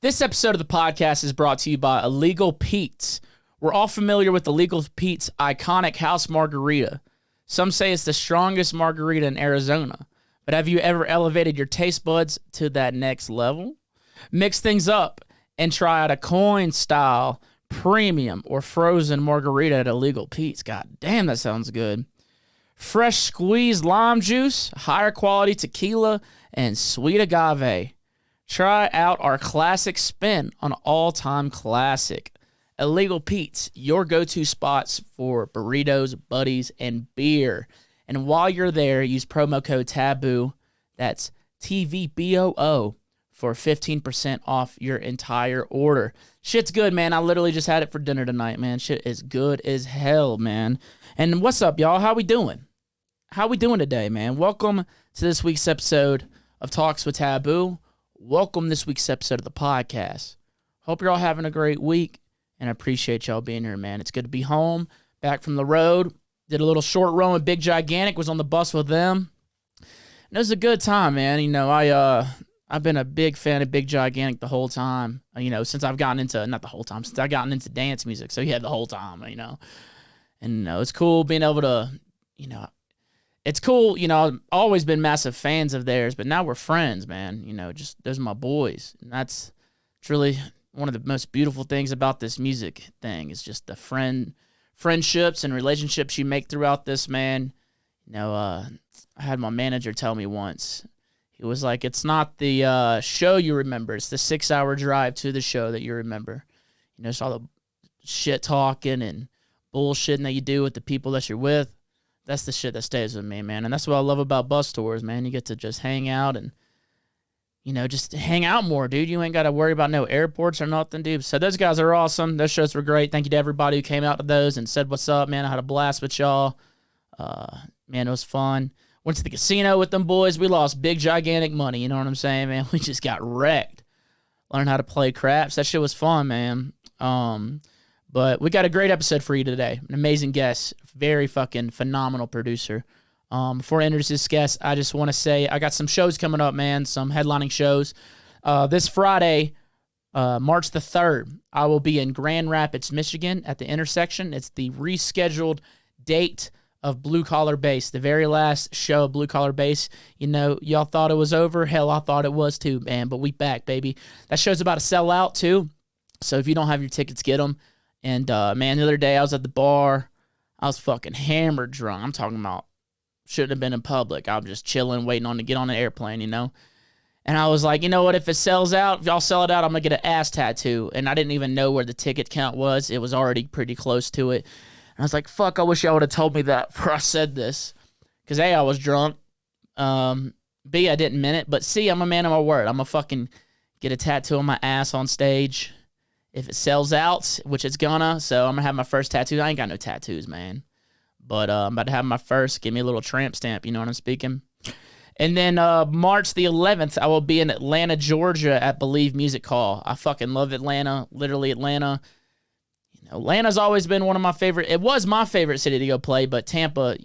This episode of the podcast is brought to you by Illegal Pete's. We're all familiar with Illegal Pete's iconic house margarita. Some say it's the strongest margarita in Arizona. But have you ever elevated your taste buds to that next level? Mix things up and try out a coin-style, premium, or frozen margarita at Illegal Pete's. God damn, that sounds good. Fresh squeezed lime juice, higher quality tequila, and sweet agave. Try out our classic spin on an all-time classic. Illegal Pete's, your go-to spots for burritos, buddies, and beer. And while you're there, use promo code TABOO, that's TVBOO, for 15% off your entire order. Shit's good, man. I literally just had it for dinner tonight, man. Shit is good as hell, man. And what's up, y'all? How we doing? How we doing today, man? Welcome to this week's episode of Talks with Taboo. Welcome this week's episode of the podcast. Hope you're all having a great week, and I appreciate y'all being here, man. It's good to be home, back from the road. Did a little short run with Big Gigantic, was on the bus with them. And it was a good time, man. You know, I've been a big fan of Big Gigantic the whole time, you know, since I've gotten into, not the whole time, since I've gotten into dance music. So yeah, the whole time, you know. And, you know, it's cool being able to, you know, it's cool, you know, I've always been massive fans of theirs, but now we're friends, man. You know, just those are my boys. And it's really one of the most beautiful things about this music thing is just the friendships and relationships you make throughout this, man. You know, I had my manager tell me once, he was like, it's not the show you remember, it's the 6-hour drive to the show that you remember. You know, it's all the shit talking and bullshitting that you do with the people that you're with. That's the shit that stays with me, man. And that's what I love about bus tours, man. You get to just hang out and, you know, just hang out more, dude. You ain't got to worry about no airports or nothing, dude. So those guys are awesome. Those shows were great. Thank you to everybody who came out to those and said what's up, man. I had a blast with y'all. Man, it was fun. Went to the casino with them boys. We lost big, gigantic money. You know what I'm saying, man? We just got wrecked. Learned how to play craps. That shit was fun, man. But we got a great episode for you today. An amazing guest. Very fucking phenomenal producer. Before I introduce this guest, I just want to say I got some shows coming up, man. Some headlining shows. This Friday, March the 3rd, I will be in Grand Rapids, Michigan at the Intersection. It's the rescheduled date of Blue Collar Bass, the very last show of Blue Collar Bass. You know, y'all thought it was over. Hell, I thought it was too, man. But we back, baby. That show's about to sell out, too. So if you don't have your tickets, get them. And, man, the other day I was at the bar. I was fucking hammered drunk. I'm talking about shouldn't have been in public. I was just chilling, waiting on to get on an airplane, you know. And I was like, you know what? If it sells out, if y'all sell it out, I'm going to get an ass tattoo. And I didn't even know where the ticket count was. It was already pretty close to it. And I was like, fuck, I wish y'all would have told me that before I said this. Because, A, I was drunk. B, I didn't mean it. But C, I'm a man of my word. I'm going to fucking get a tattoo on my ass on stage. If it sells out, which it's gonna, so I'm gonna have my first tattoo. I ain't got no tattoos, man. But I'm about to have my first. Give me a little tramp stamp, you know what I'm speaking? And then March the 11th, I will be in Atlanta, Georgia at Believe Music Hall. I fucking love Atlanta, literally Atlanta. You know, Atlanta's always been one of my favorite. It was my favorite city to go play, but Tampa,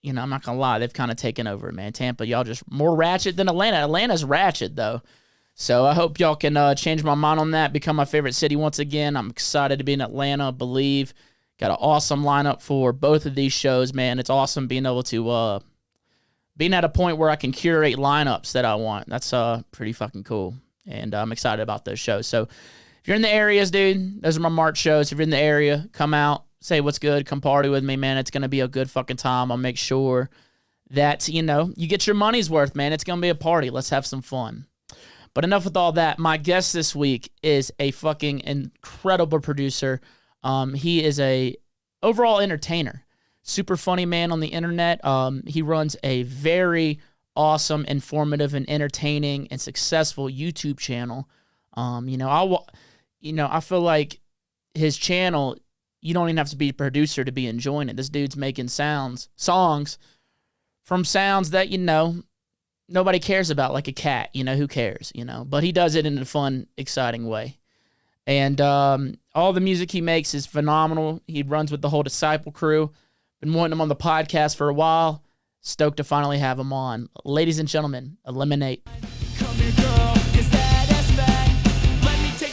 you know, I'm not gonna lie, they've kind of taken over, man. Tampa, y'all just more ratchet than Atlanta. Atlanta's ratchet, though. So I hope y'all can change my mind on that, become my favorite city once again. I'm excited to be in Atlanta, Believe. Got an awesome lineup for both of these shows, man. It's awesome being able to, being at a point where I can curate lineups that I want. That's pretty fucking cool. And I'm excited about those shows. So if you're in the areas, dude, those are my March shows. If you're in the area, come out, say what's good, come party with me, man. It's going to be a good fucking time. I'll make sure that, you know, you get your money's worth, man. It's going to be a party. Let's have some fun. But enough with all that. My guest this week is a fucking incredible producer. He is a overall entertainer. Super funny man on the internet. He runs a very awesome, informative, and entertaining and successful YouTube channel. I feel like his channel, you don't even have to be a producer to be enjoying it. This dude's making songs from sounds that, you know, nobody cares about, like a cat, you know, who cares, you know, but he does it in a fun, exciting way. And all the music he makes is phenomenal. He runs with the whole Disciple crew. Been wanting him on the podcast for a while. Stoked to finally have him on. Ladies and gentlemen, Eliminate. Come here, girl, 'cause that ass fat. Let me take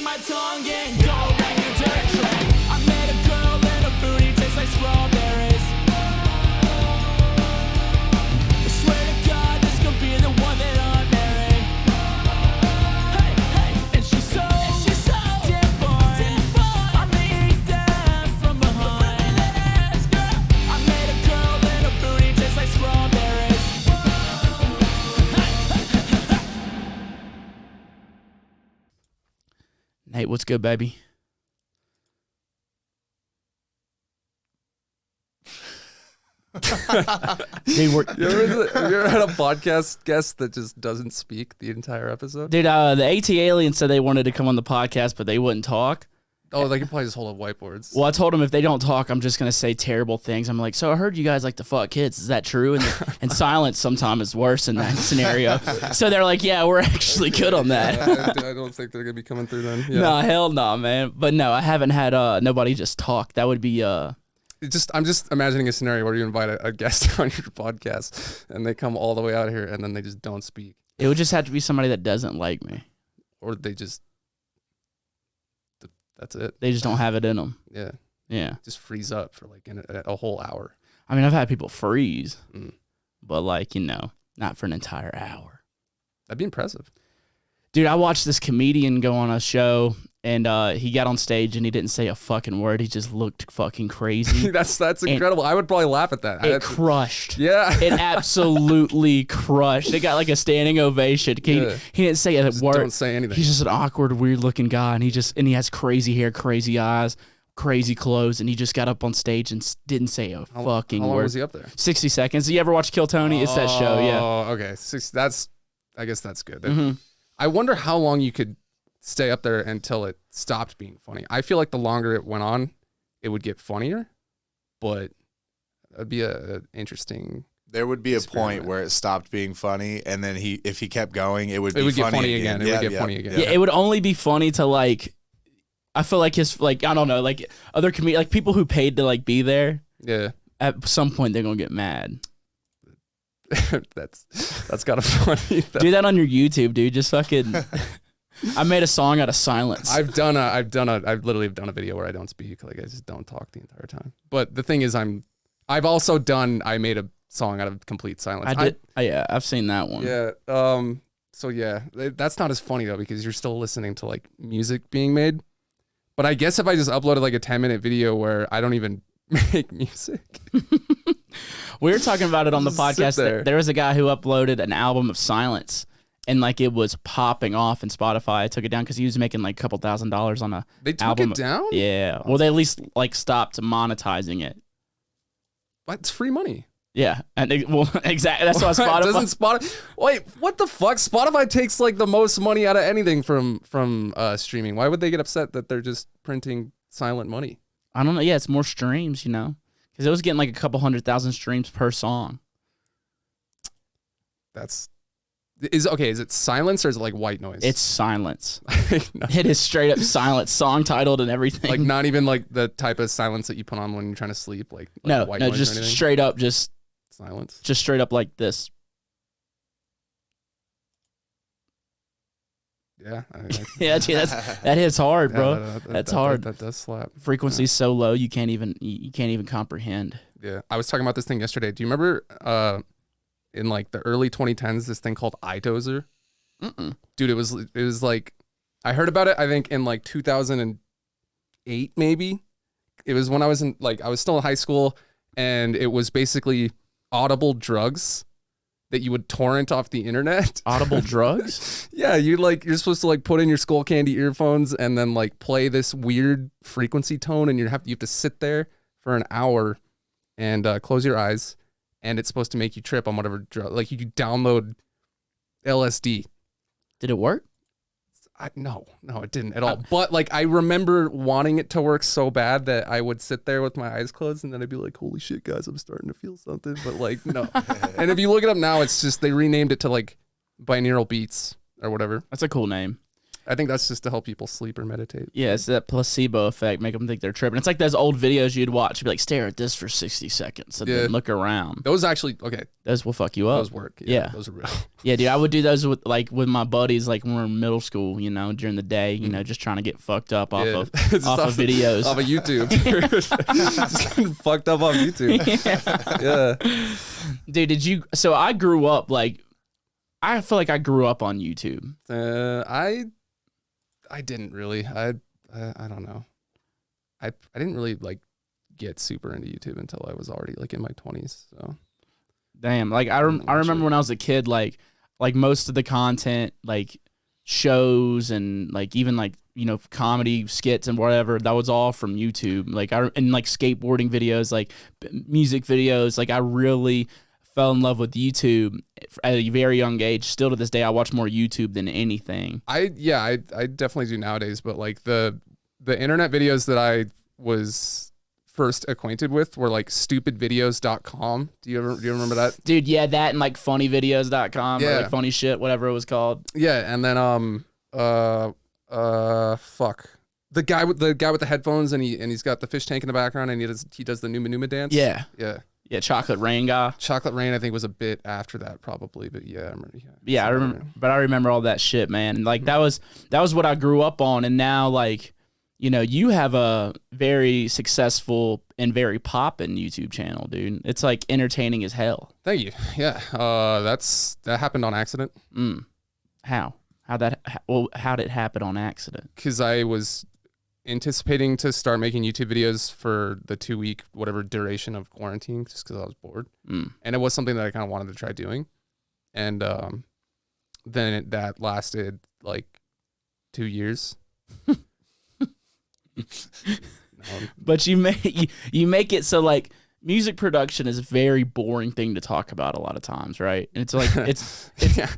Nate, what's good, baby? Dude, you ever had a podcast guest that just doesn't speak the entire episode? Dude, the AT aliens said they wanted to come on the podcast, but they wouldn't talk. Oh, they can probably just hold up whiteboards. Well, I told them if they don't talk, I'm just going to say terrible things. I'm like, so I heard you guys like to fuck kids. Is that true? And silence sometimes is worse in that scenario. So they're like, yeah, we're actually good on that. I don't think they're going to be coming through then. Yeah. No, hell no, man. But no, I haven't had nobody just talk. That would be... I'm just imagining a scenario where you invite a guest on your podcast and they come all the way out here and then they just don't speak. It would just have to be somebody that doesn't like me. Or they just... That's it. They just don't have it in them. Yeah. Yeah. Just freeze up for like a whole hour. I mean, I've had people freeze, but like, not for an entire hour. That'd be impressive. Dude, I watched this comedian go on a show and he got on stage and he didn't say a fucking word. He just looked fucking crazy. That's incredible. I would probably laugh at that. It crushed. Yeah. It absolutely crushed. They got like a standing ovation. He didn't say a word. Don't say anything. He's just an awkward, weird looking guy and he has crazy hair, crazy eyes, crazy clothes, and he just got up on stage and didn't say a fucking word. How long was he up there? 60 seconds. You ever watch Kill Tony? It's that show, yeah. Oh, okay. I guess that's good. I wonder how long you could stay up there until it stopped being funny. I feel like the longer it went on, it would get funnier, but that'd be a interesting. There would be a point where it stopped being funny, and then if he kept going, it would get funny again. It would get funny again. Yeah, it would only be funny to like. I feel like I don't know, like other like people who paid to like be there. Yeah. At some point, they're gonna get mad. that's kind of funny. Though. Do that on your YouTube, dude. Just fucking. I made a song out of silence. I've literally done a video where I don't speak. Like I just don't talk the entire time. But the thing is, I made a song out of complete silence. I did. Yeah, I've seen that one. Yeah. So yeah, that's not as funny though because you're still listening to like music being made. But I guess if I just uploaded like a 10-minute video where I don't even make music. We were talking about it on the podcast. There was a guy who uploaded an album of silence. And like it was popping off, and Spotify took it down because he was making like a couple $1,000s on a. They took album. It down. Yeah, well, they at least like stopped monetizing it. But it's free money. Yeah, and exactly. That's why Spotify. Wait, what the fuck? Spotify takes like the most money out of anything from streaming. Why would they get upset that they're just printing silent money? I don't know. Yeah, it's more streams, because it was getting like a couple 100,000 streams per song. Is it silence or is it like white noise? It's silence. No. It is straight up silence, song titled and everything. Like not even like the type of silence that you put on when you're trying to sleep. Like no, white noise just straight up, just silence. Just straight up like this. Yeah. Yeah, dude, that hits hard, bro. That's hard. That does slap. Frequency's so low you can't even comprehend. Yeah, I was talking about this thing yesterday. Do you remember? In like the early 2010s, this thing called iDozer. Dude, it was like, I heard about it, I think in like 2008, maybe. It was when I was I was still in high school, and it was basically audible drugs that you would torrent off the internet. Audible drugs? Yeah, you're supposed to like put in your Skull Candy earphones and then like play this weird frequency tone, and you have to sit there for an hour and close your eyes. And it's supposed to make you trip on whatever drug. Like you could download LSD. Did it work? No, it didn't at all. But like I remember wanting it to work so bad that I would sit there with my eyes closed and then I'd be like, holy shit, guys, I'm starting to feel something. But like, no. And if you look it up now, it's just they renamed it to like binaural beats or whatever. That's a cool name. I think that's just to help people sleep or meditate. Yeah, it's that placebo effect, make them think they're tripping. It's like those old videos you'd watch. You'd be like, stare at this for 60 seconds and then look around. Those actually, okay. Those will fuck you up. Those work. Yeah. Those are real. Yeah, dude, I would do those with my buddies like when we were in middle school, during the day, just trying to get fucked up off of videos. Off of YouTube. Just getting fucked up on YouTube. Yeah. Dude, so I grew up I feel like I grew up on YouTube. I didn't really. I don't know. I didn't really get super into YouTube until I was already in my 20s. So damn, I remember when I was a kid, like most of the content, shows and even comedy skits and whatever. That was all from YouTube. Like and like skateboarding videos, like music videos. Like I really fell in love with YouTube at a very young age. Still to this day, I watch more YouTube than anything. I definitely do nowadays, but like the internet videos that I was first acquainted with were like stupidvideos.com. Do you remember that? Dude, yeah, that and like funnyvideos.com or Yeah. like funny shit, whatever it was called. Yeah, and then fuck. The guy with the headphones and he's got the fish tank in the background and he does the Numa Numa dance. Yeah. Yeah. Yeah, Chocolate Rain guy. Chocolate Rain I think was a bit after that probably, but yeah, I remember. Yeah, I remember, but I remember all that shit, man. And like that was what I grew up on, and now like, you have a very successul and very poppin' YouTube channel, dude. It's like entertaining as hell. Thank you. Yeah. That happened on accident. How? How did it happen on accident? Cuz I was anticipating to start making YouTube videos for the 2-week whatever duration of quarantine just because I was bored. And it was something that I kind of wanted to try doing. And then that lasted like 2 years. But you make it so like music production is a very boring thing to talk about a lot of times, right? And it's like it's yeah,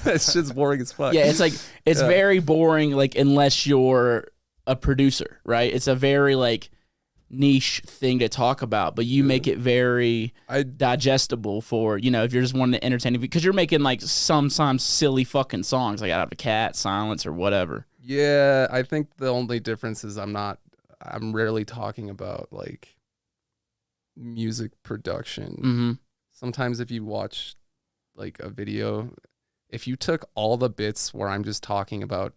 it's just boring as fuck. Yeah, it's like it's very boring, like unless you're a producer, right? It's a very like niche thing to talk about, but you make it very digestible for, if you're just wanting to entertain, because you're making like sometimes silly fucking songs like Out of a Cat, Silence, or whatever. Yeah, I think the only difference is I'm rarely talking about like music production. Sometimes if you watch like a video, if you took all the bits where I'm just talking about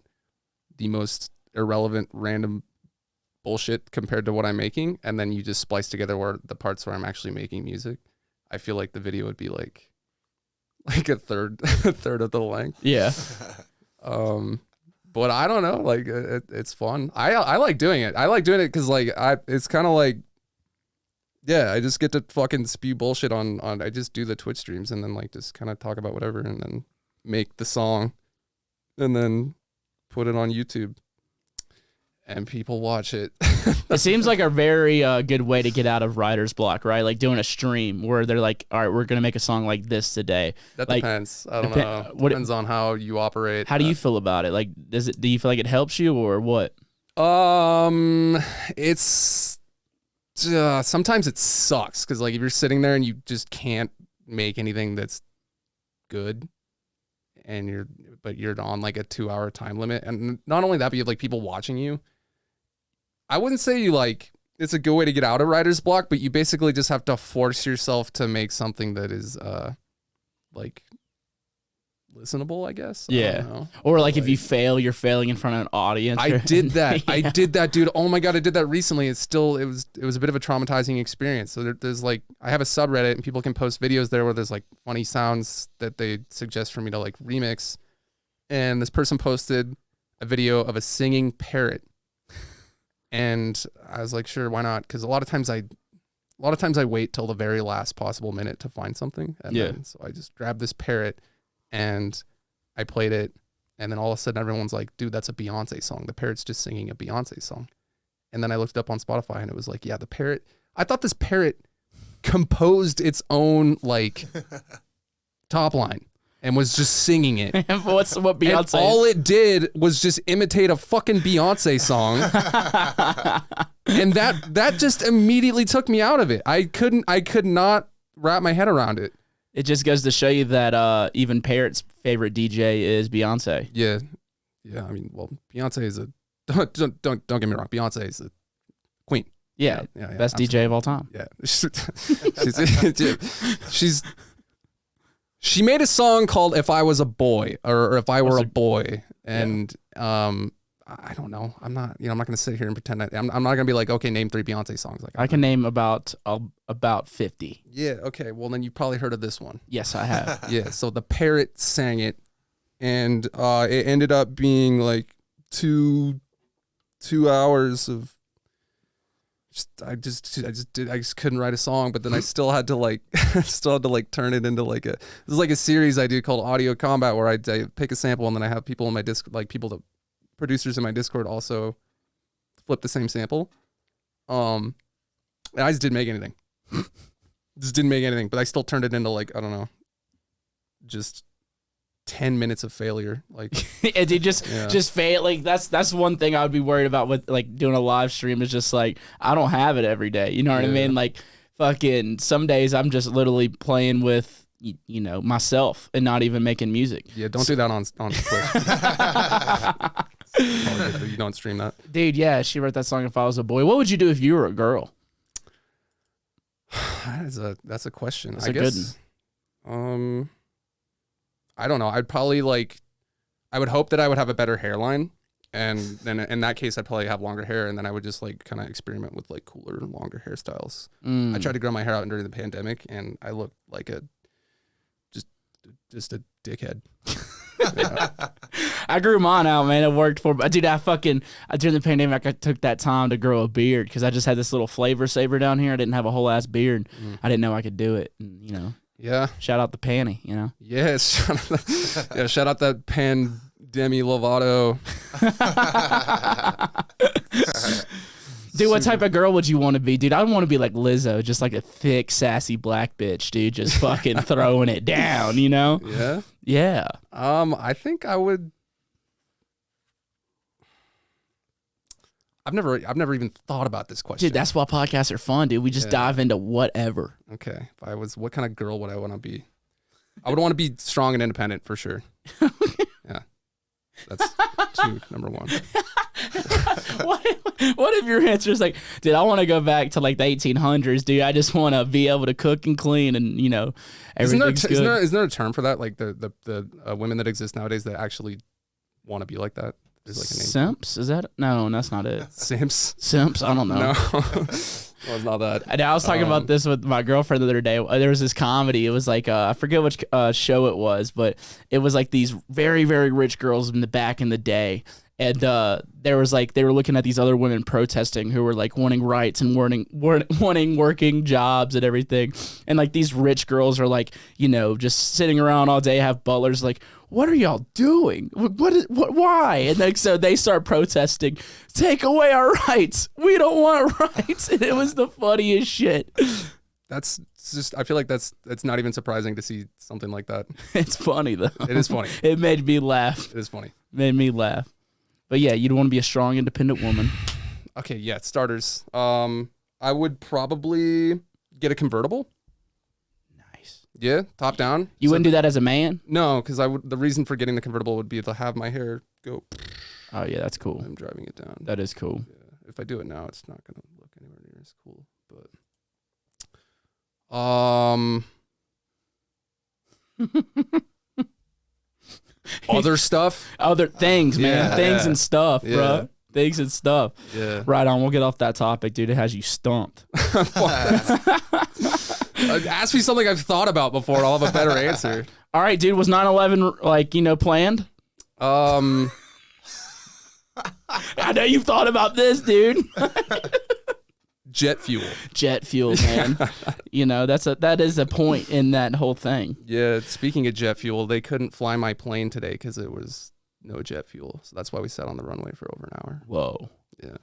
the most irrelevant random bullshit compared to what I'm making, and then you just splice together where the parts where I'm actually making music, I feel like the video would be like a third of the length. Yeah. But I don't know, like it's fun. I like doing it. I like doing it because like it's kind of like, yeah, I just get to fucking spew bullshit on. I just do the Twitch streams and then like just kind of talk about whatever and then make the song and then put it on YouTube and people watch it. It seems like a very good way to get out of writer's block, right? Like doing a stream where they're like, all right, we're going to make a song like this today. That like, depends. I don't know. Depends on how you operate. How do you feel about it? Like, do you feel like it helps you or what? It's sometimes it sucks because like if you're sitting there and you just can't make anything that's good and you're on like a 2-hour time limit, and not only that, but you have like people watching you. I wouldn't say it's a good way to get out of writer's block, but you basically just have to force yourself to make something that is like listenable, I guess. Yeah. I don't know. Or like if you fail, you're failing in front of an audience. I did that. Yeah. I did that, dude. Oh my God, I did that recently. It was a bit of a traumatizing experience. So there's like, I have a subreddit and people can post videos there where there's like funny sounds that they suggest for me to like remix. And this person posted a video of a singing parrot. And I was like, sure, why not? Because a lot of times I wait till the very last possible minute to find something. And then, so I just grabbed this parrot and I played it. And then all of a sudden everyone's like, dude, that's a Beyonce song. The parrot's just singing a Beyonce song. And then I looked it up on Spotify and it was like, yeah, the parrot. I thought this parrot composed its own like top line and was just singing it. What Beyonce? And all it did was just imitate a fucking Beyonce song. And that just immediately took me out of it. I could not wrap my head around it. It just goes to show you that even Parrot's favorite DJ is Beyonce. Yeah. Yeah, I mean, well, Beyonce is don't get me wrong, Beyonce is a queen. Yeah, best absolutely. DJ of all time. Yeah. She made a song called If I Was a Boy or If I Were a Boy. And I don't know. I'm not going to sit here and pretend I'm not going to be like, okay, name 3 Beyonce songs. Like I can name about 50. Yeah, okay. Well, then you probably heard of this one. Yes, I have. Yeah, so the parrot sang it and it ended up being like 2 hours of I just couldn't write a song, but then I still had to turn it into like this is like a series I do called Audio Combat where I pick a sample and then I have people in my disc, like people that producers in my Discord also flipped the same sample. And I just didn't make anything. But I still turned it into like, I don't know, just 10 minutes of failure. Like, and it just fail. Like that's one thing I would be worried about with like doing a live stream is just like, I don't have it every day. You know what I mean? Like fucking some days I'm just literally playing with, you know, myself and not even making music. Yeah, don't do that on Twitch. You don't stream that. Dude, yeah, she wrote that song If I Was a Boy. What would you do if you were a girl? That's a question. That's a good one. I don't know. I'd probably I would hope that I would have a better hairline. And then in that case, I'd probably have longer hair, and then I would just like kind of experiment with like cooler, longer hairstyles. I tried to grow my hair out during the pandemic, and I looked like just a dickhead. Yeah. I grew mine out, man. It worked for me. Dude, during the pandemic, I took that time to grow a beard because I just had this little flavor saver down here. I didn't have a whole ass beard. I didn't know I could do it. And, you know. Yeah. Shout out the Panty, you know. Yes. Shout out that Pan Demi Lovato. Dude, what type of girl would you want to be? Dude, I want to be like Lizzo, just like a thick, sassy black bitch, dude, just fucking throwing it down, you know? Yeah. Yeah. I think I would. I've never even thought about this question. Dude, that's why podcasts are fun, dude. We just dive into whatever. Okay. What kind of girl would I want to be? I would want to be strong and independent for sure. Yeah. That's number one. What if your answer is like, dude, I want to go back to like the 1800s, dude. I just want to be able to cook and clean and, you know, everything's good. Isn't there a term for that? Like the women that exist nowadays that actually want to be like that? There's like a name. Simps? Is that? No, that's not it. Simps? I don't know. No. Well, it's not that. I was talking about this with my girlfriend the other day. There was this comedy. It was like, I forget which show it was, but it was like these very, very rich girls in the back in the day. And there was like, they were looking at these other women protesting who were like wanting rights and wanting working jobs and everything. And like these rich girls are like, you know, just sitting around all day, have butlers like, what are y'all doing? Why? And like, so they start protesting, take away our rights. We don't want rights. And it was the funniest shit. That's just, I feel like it's not even surprising to see something like that. It's funny though. It is funny. It made me laugh. It is funny. Made me laugh. But yeah, you'd want to be a strong, independent woman. Okay, yeah, starters. I would probably get a convertible. Nice. Yeah, top down. You wouldn't do that as a man? No, because the reason for getting the convertible would be to have my hair go. Oh yeah, that's cool. I'm driving it down. That is cool. Yeah. If I do it now, it's not gonna look anywhere near as cool. But other stuff, other things, man, things and stuff, bro. Things and stuff. Yeah. Right on. We'll get off that topic, dude. It has you stumped. Ask me something I've thought about before. I'll have a better answer. All right, dude. Was 9/11 like, you know, planned? I know you've thought about this, dude. Jet fuel, man. You know, that is a point in that whole thing. Yeah. Speaking of jet fuel, they couldn't fly my plane today because it was no jet fuel. So that's why we sat on the runway for over an hour. Whoa. Yeah.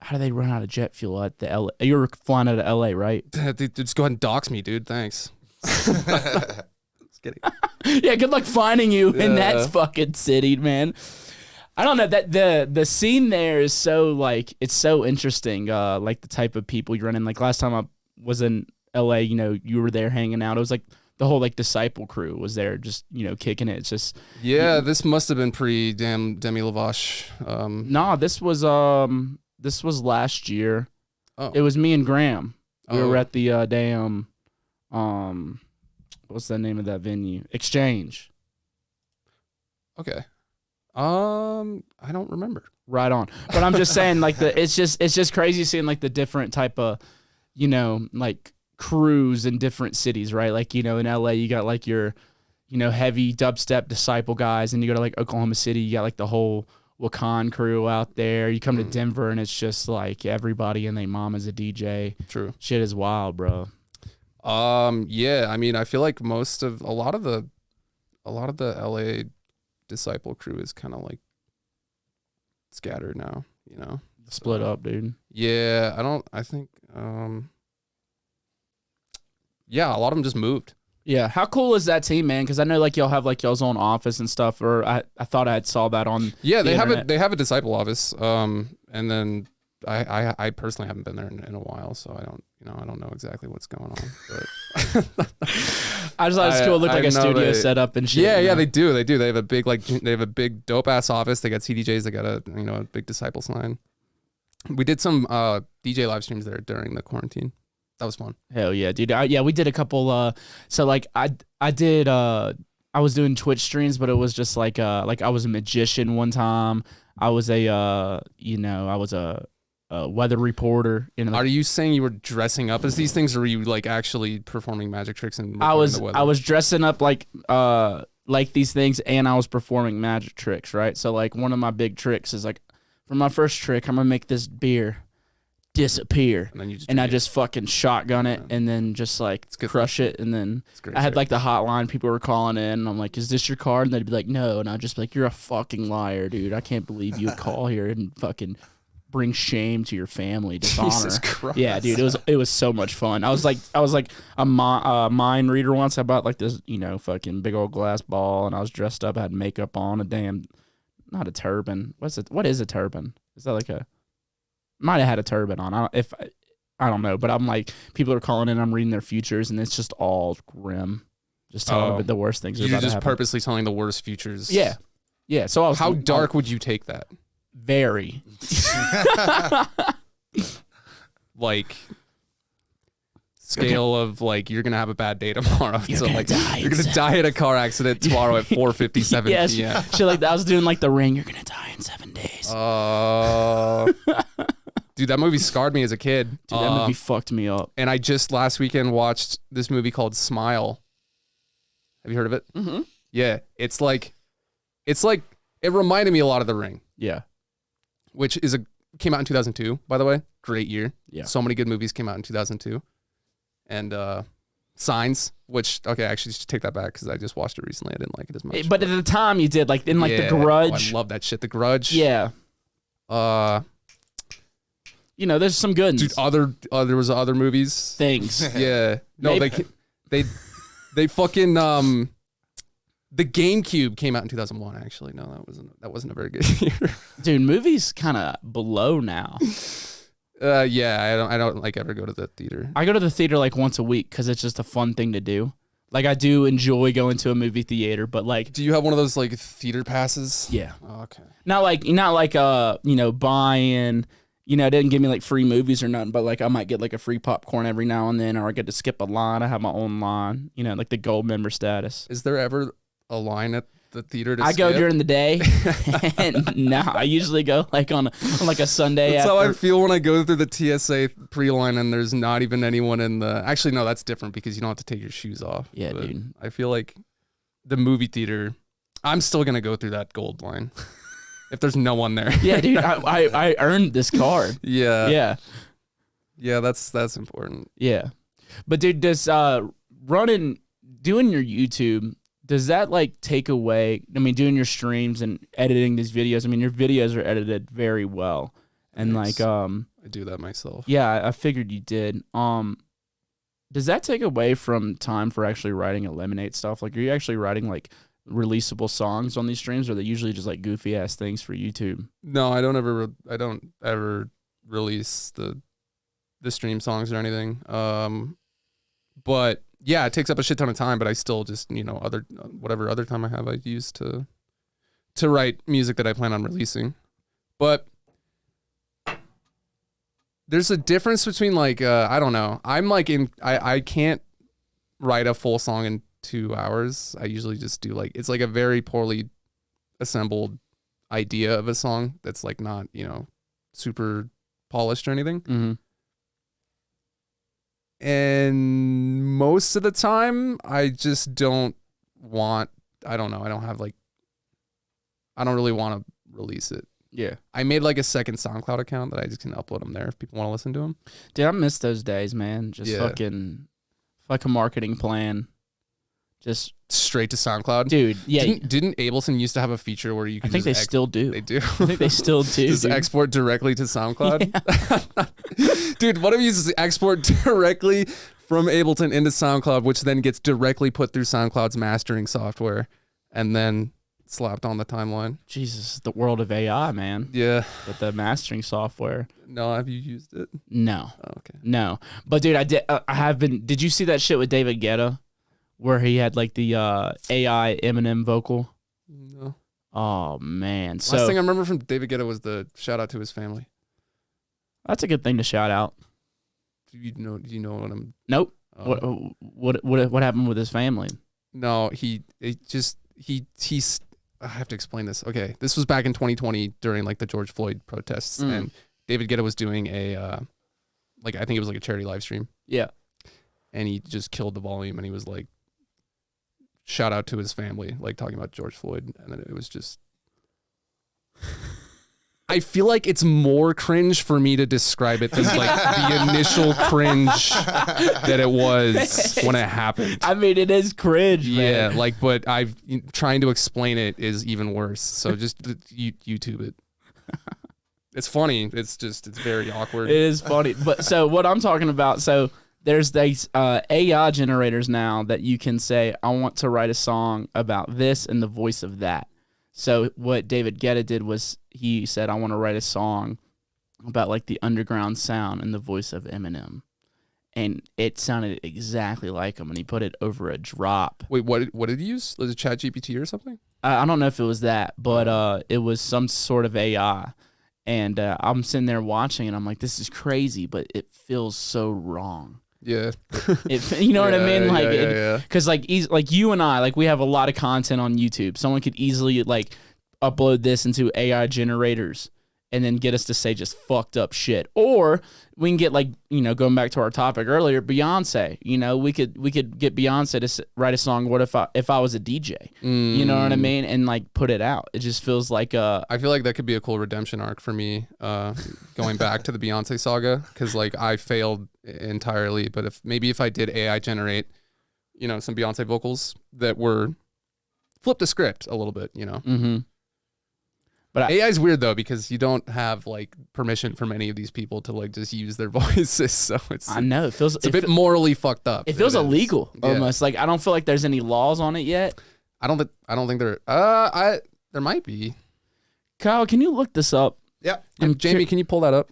How do they run out of jet fuel at the LA? You were flying out of LA, right? Just go ahead and dox me, dude. Thanks. Just kidding. Yeah. Good luck finding you in that fucking city, man. I don't know, that the scene there is so like, it's so interesting. Like the type of people you run in. Like last time I was in LA, you know, you were there hanging out. It was like the whole like Disciple crew was there, just, you know, kicking it. It's just this must have been pre Demi Lovato. Nah, this was last year. Oh. It was me and Graham. We were at the what's the name of that venue? Exchange. Okay. I don't remember. Right on. But I'm just saying, like, it's just crazy seeing like the different type of, you know, like crews in different cities, right? Like, you know, in LA you got like your, you know, heavy dubstep Disciple guys, and you go to like Oklahoma City, you got like the whole Wakan crew out there. You come to Denver and it's just like everybody and their mom is a DJ. True. Shit is wild, bro. Yeah, I mean, I feel like a lot of the LA Disciple crew is kind of like scattered now, Split up, dude. Yeah, I think yeah, a lot of them just moved. Yeah, how cool is that team, man? Because I know like y'all have like y'all's own office and stuff. Or I thought I saw that on. Yeah, they have a disciple office. And then I personally haven't been there in a while, so I don't know exactly what's going on. But I just thought it's cool. It looked like a studio setup and shit. Yeah, they do. They have a big dope ass office. They got CDJs. They got a big disciple sign. We did some DJ live streams there during the quarantine. That was fun. Hell yeah, dude. We did a couple. So like I was doing Twitch streams, but it was just like I was a magician one time. I was a weather reporter. Are you saying you were dressing up as these things, or were you like actually performing magic tricks and I was dressing up like these things, and I was performing magic tricks, right? So like one of my big tricks is like, for my first trick, I'm gonna make this beer disappear, and I just fucking shotgun it, and then just like crush it, and then I had like the hotline, people were calling in, and I'm like, is this your card? And they'd be like, no, and I'd just be like, you're a fucking liar, dude. I can't believe you would call here and fucking bring shame to your family, dishonor. Jesus Christ. Yeah, dude, it was so much fun. I was like a mind reader once. I bought like this fucking big old glass ball, and I was dressed up, I had makeup on, not a turban. What is a turban? Is that like might have had a turban on. I don't know, but I'm like, people are calling in, I'm reading their futures, and it's just all grim. Just telling them the worst things. You're just purposely telling the worst futures. Yeah. Yeah. So how dark would you take that? Very. Like scale of like, you're gonna have a bad day tomorrow. You're gonna die in a car accident tomorrow at 4:57 p.m. Shit like that. I was doing like The Ring. You're gonna die in 7 days. Dude, that movie scarred me as a kid. Dude, that movie fucked me up. And I just last weekend watched this movie called Smile. Have you heard of it? Mm-hmm. Yeah, it's like it reminded me a lot of The Ring. Yeah, which came out in 2002, by the way. Great year. Yeah, so many good movies came out in 2002. And Signs, which actually just take that back because I just watched it recently. I didn't like it as much. But at the time you did, like in like The Grudge. I love that shit. The Grudge. Yeah. There's some good ones. Dude, there was other movies. Things. Yeah. No, they fucking the GameCube came out in 2001. Actually, no, that wasn't a very good year. Dude, movies kind of below now. Yeah, I don't like ever go to the theater. I go to the theater like once a week because it's just a fun thing to do. Like I do enjoy going to a movie theater, but like, do you have one of those like theater passes? Yeah. Oh, okay. Not like buying. It didn't give me like free movies or nothing, but like I might get like a free popcorn every now and then, or I get to skip a line. I have my own line. Like the gold member status. Is there ever a line at the theater to I skip? go during the day, and no, I usually go like on like a Sunday. That's how I feel when I go through the TSA pre-line and there's not even anyone in the. Actually, no, that's different because you don't have to take your shoes off. Yeah, dude. I feel like the movie theater, I'm still gonna go through that gold line if there's no one there. Yeah, dude, I earned this card. Yeah, that's important. Yeah, but dude, does doing your YouTube, does that like take away? I mean, doing your streams and editing these videos. I mean, your videos are edited very well, and Thanks. like I do that myself. Yeah, I figured you did. Does that take away from time for actually writing Eliminate stuff? Like, are you actually writing like releasable songs on these streams, or are they usually just like goofy ass things for YouTube? No, I don't ever release the stream songs or anything. But yeah, it takes up a shit ton of time, but I still just, whatever other time I have, I use to write music that I plan on releasing. But there's a difference between like, I don't know. I'm like I can't write a full song in 2 hours. I usually just do like, it's like a very poorly assembled idea of a song that's like not, super polished or anything. Mm-hmm. And most of the time I just don't want, I don't really want to release it. Yeah. I made like a second SoundCloud account that I just can upload them there if people want to listen to them. Dude, I miss those days, man. Just fucking like a marketing plan. Just straight to SoundCloud. dude, yeah. Didn't Ableton used to have a feature where you can I think they still do. They do. I think they still do. Just dude. export directly to SoundCloud? Dude, what if you just export directly from Ableton into SoundCloud, which then gets directly put through SoundCloud's mastering software and then slapped on the timeline? Jesus, the world of AI, man. Yeah. With the mastering software. No, have you used it? No. Oh, okay. No. But dude, I have been. Did you see that shit with David Guetta, where he had like the AI Eminem vocal? No. Oh man. Last thing I remember from David Guetta was the shout out to his family. That's a good thing to shout out. Do you know what I'm? Nope. What happened with his family? No, he's. I have to explain this. Okay, this was back in 2020 during like the George Floyd protests, and David Guetta was doing a I think it was like a charity live stream. Yeah. And he just killed the volume, and he was like, shout out to his family, like talking about George Floyd, and then it was just. I feel like it's more cringe for me to describe it than like the initial cringe that it was when it happened. I mean, it is cringe, yeah, man. but trying to explain it is even worse. So just YouTube it. It's funny. It's very awkward. It is funny. But so what I'm talking about, so there's these AI generators now that you can say, I want to write a song about this and the voice of that. So what David Guetta did was he said, I want to write a song about like the underground sound and the voice of Eminem. And it sounded exactly like him, and he put it over a drop. Wait, what did he use? Was it ChatGPT or something? I don't know if it was that, but it was some sort of AI. And I'm sitting there watching, and I'm like, this is crazy, but it feels so wrong. Yeah. You know what I mean? Like, yeah. Because like you and I, like we have a lot of content on YouTube. Someone could easily like upload this into AI generators and then get us to say just fucked up shit. Or we can get like, going back to our topic earlier, Beyonce. We could get Beyonce to write a song. What if I was a DJ? You know what I mean? And like put it out. It just feels like I feel like that could be a cool redemption arc for me, going back to the Beyonce saga, because like I failed entirely. But if I did AI generate, some Beyonce vocals that were flipped the script a little bit, Mm-hmm. But AI is weird though, because you don't have like permission from any of these people to like just use their voices. So I know it's a bit morally fucked up. It feels illegal almost. Like I don't feel like there's any laws on it yet. I don't think there. There might be. Kyle, can you look this up? Yep. Jamie, can you pull that up?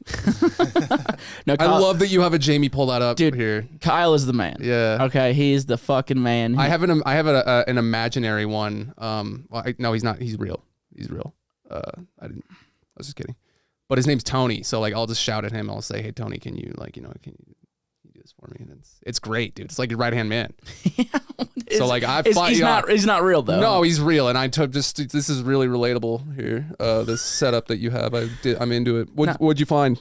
No, Kyle, I love that you have a Jamie pull that up, dude, here. Kyle is the man. Yeah. Okay, he is the fucking man. I have an imaginary one. No, he's not. He's real. He's real. I was just kidding. But his name's Tony, so like I'll just shout at him. I'll say, "Hey Tony, can you can you do this for me?" And it's great, dude. It's like your right hand man. So like he's not real though. No, he's real, and I took this is really relatable here. This setup that you have, I'm into it. What'd you find?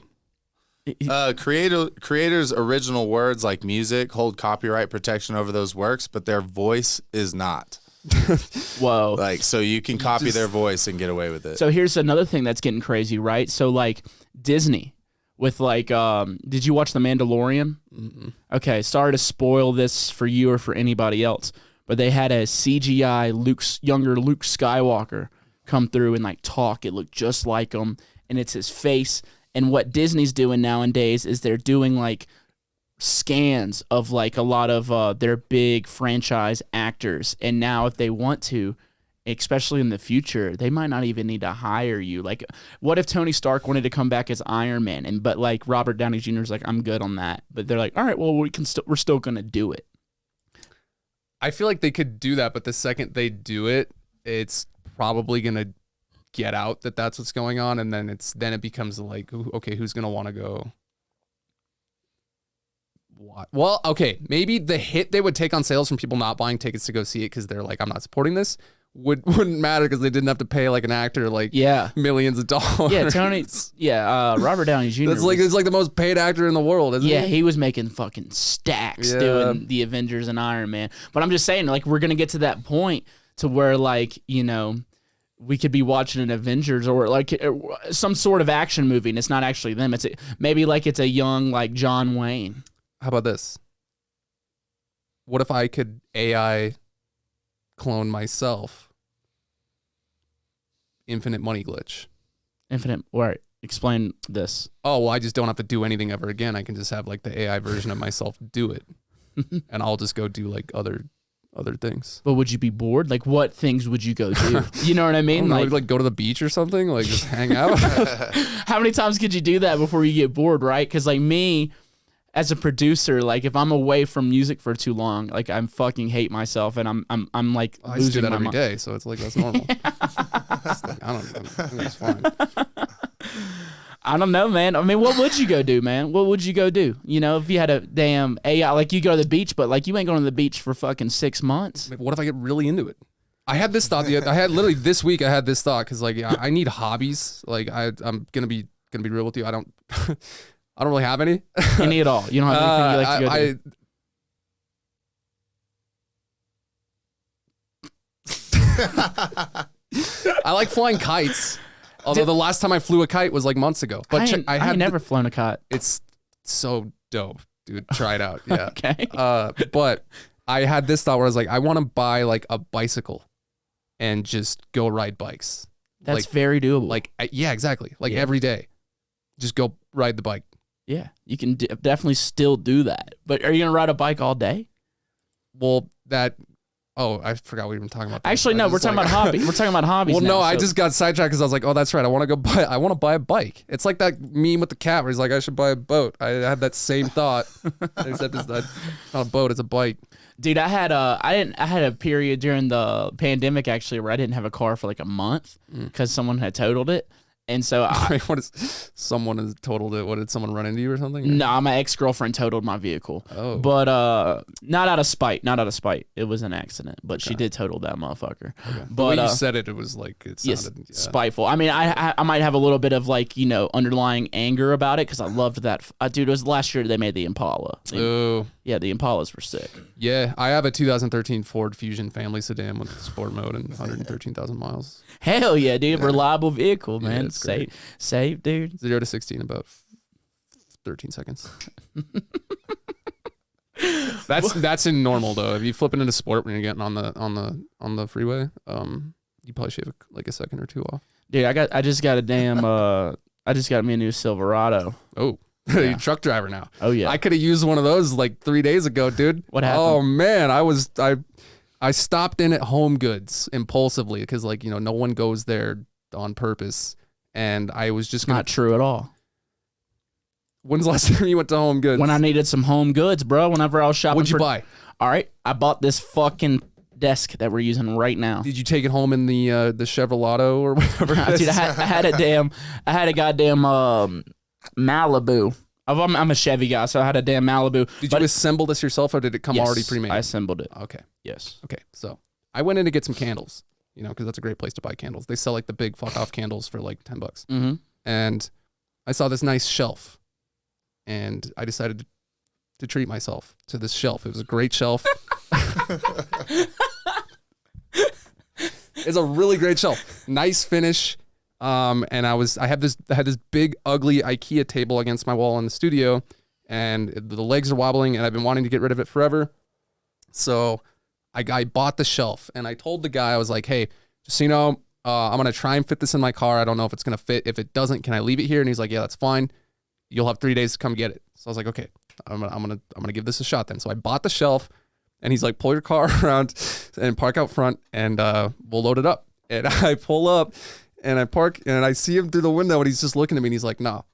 Creators' original words like music hold copyright protection over those works, but their voice is not. Whoa. Like, so you can copy their voice and get away with it. So here's another thing that's getting crazy, right? So like Disney with like, did you watch The Mandalorian? Mm-mm. Okay, sorry to spoil this for you or for anybody else, but they had a CGI younger Luke Skywalker come through and like talk. It looked just like him, and it's his face. And what Disney's doing nowadays is they're doing like scans of like a lot of their big franchise actors, and now if they want to, especially in the future, they might not even need to hire you. Like, what if Tony Stark wanted to come back as Iron Man, but like Robert Downey Jr. is like, I'm good on that, but they're like, all right, well we're still gonna do it. I feel like they could do that, but the second they do it, it's probably gonna get out that that's what's going on, and then it becomes like, okay, who's gonna want to go? What? Well, okay, maybe the hit they would take on sales from people not buying tickets to go see it because they're like, I'm not supporting this, wouldn't matter because they didn't have to pay like an actor like millions of dollars. Robert Downey Jr. It's like the most paid actor in the world, isn't he? He was making fucking stacks doing the Avengers and Iron Man. But I'm just saying, like, we're gonna get to that point to where like, we could be watching an Avengers or like some sort of action movie, and it's not actually them. It's maybe like it's a young like John Wayne. How about this? What if I could AI clone myself. Infinite money glitch. Infinite. Right. Explain this. Oh, well, I just don't have to do anything ever again. I can just have like the AI version of myself do it. And I'll just go do like other things. But would you be bored? Like, what things would you go do? You know what I mean? Like go to the beach or something, like just hang out. How many times could you do that before you get bored, right? Because like me, as a producer, like if I'm away from music for too long, like I'm fucking hate myself, and I'm like I used to do losing that my every mind. day, so it's like that's normal. It's like, I think it's fine. I don't know, man. I mean, what would you go do, man? What would you go do? You know, if you had a damn AI, like you go to the beach, but like you ain't going to the beach for fucking 6 months. What if I get really into it? I had this thought. I had literally this week. I had this thought because like I need hobbies. Like I'm gonna be real with you. I don't really have any. Any at all? You don't have anything you like to go do? I like flying kites. Although the last time I flew a kite was like months ago. But I had never flown a kite. It's so dope, dude. Try it out. Yeah. Okay. But I had this thought where I was like, I want to buy like a bicycle and just go ride bikes. That's like, very doable. Like, yeah, exactly. Like Yeah. every day, just go ride the bike. Yeah, you can definitely still do that. But are you gonna ride a bike all day? Well, oh, I forgot we were talking about that. Actually, no, we're talking about hobbies. We're talking about hobbies. Well, now, no, I so- just got sidetracked because I was like, oh, that's right. I want to buy a bike. It's like that meme with the cat where he's like, I should buy a boat. I had that same thought, except it's not a boat, it's a bike. Dude, I had a period during the pandemic actually where I didn't have a car for like a month because someone had totaled it. And so Someone has totaled it. What, did someone run into you or something? No, my ex-girlfriend totaled my vehicle. Oh. But not out of spite. It was an accident, but she did total that motherfucker. Okay. But the way you said it was like it sounded spiteful. I mean, I might have a little bit of like, you know, underlying anger about it because I loved that. Dude, it was last year they made the Impala. Oh. Yeah, the Impalas were sick. Yeah, I have a 2013 Ford Fusion family sedan with sport mode and 113,000 miles. Hell yeah, dude. Reliable vehicle, man. Yeah, it's great. Safe, dude. 0 to 60 in about 13 seconds. That's in normal though. If you flip it into sport when you're getting on the freeway, you probably shave like a second or two off. Dude, I just got me a new Silverado. Oh. Yeah. You're a truck driver now. Oh yeah. I could have used one of those like 3 days ago, dude. What happened? Oh man, I stopped in at Home Goods impulsively because like, you know, no one goes there on purpose, and I was just Not true at all. When's the last time you went to Home Goods? When I needed some home goods, bro. Whenever I was shopping. What'd you buy? All right, I bought this fucking desk that we're using right now. Did you take it home in the Chevrolet or whatever? Dude, I had a goddamn Malibu. I'm a Chevy guy, so I had a damn Malibu. Did you assemble this yourself, or did it come already pre-made? I assembled it. Okay. Yes. Okay. So I went in to get some candles, you know, because that's a great place to buy candles. They sell like the big fuck off candles for like $10. Mm-hmm. And I saw this nice shelf, and I decided to treat myself to this shelf. It was a great shelf. It's a really great shelf. Nice finish. And I had this big ugly IKEA table against my wall in the studio, and the legs are wobbling, and I've been wanting to get rid of it forever. So I bought the shelf, and I told the guy, I was like, hey, just so you know, I'm gonna try and fit this in my car. I don't know if it's gonna fit. If it doesn't, can I leave it here? And he's like, yeah, that's fine. You'll have 3 days to come get it. So I was like, okay, I'm gonna give this a shot then. So I bought the shelf, and he's like, pull your car around and park out front, and we'll load it up. And I pull up. And I park, and I see him through the window, and he's just looking at me, and he's like, no.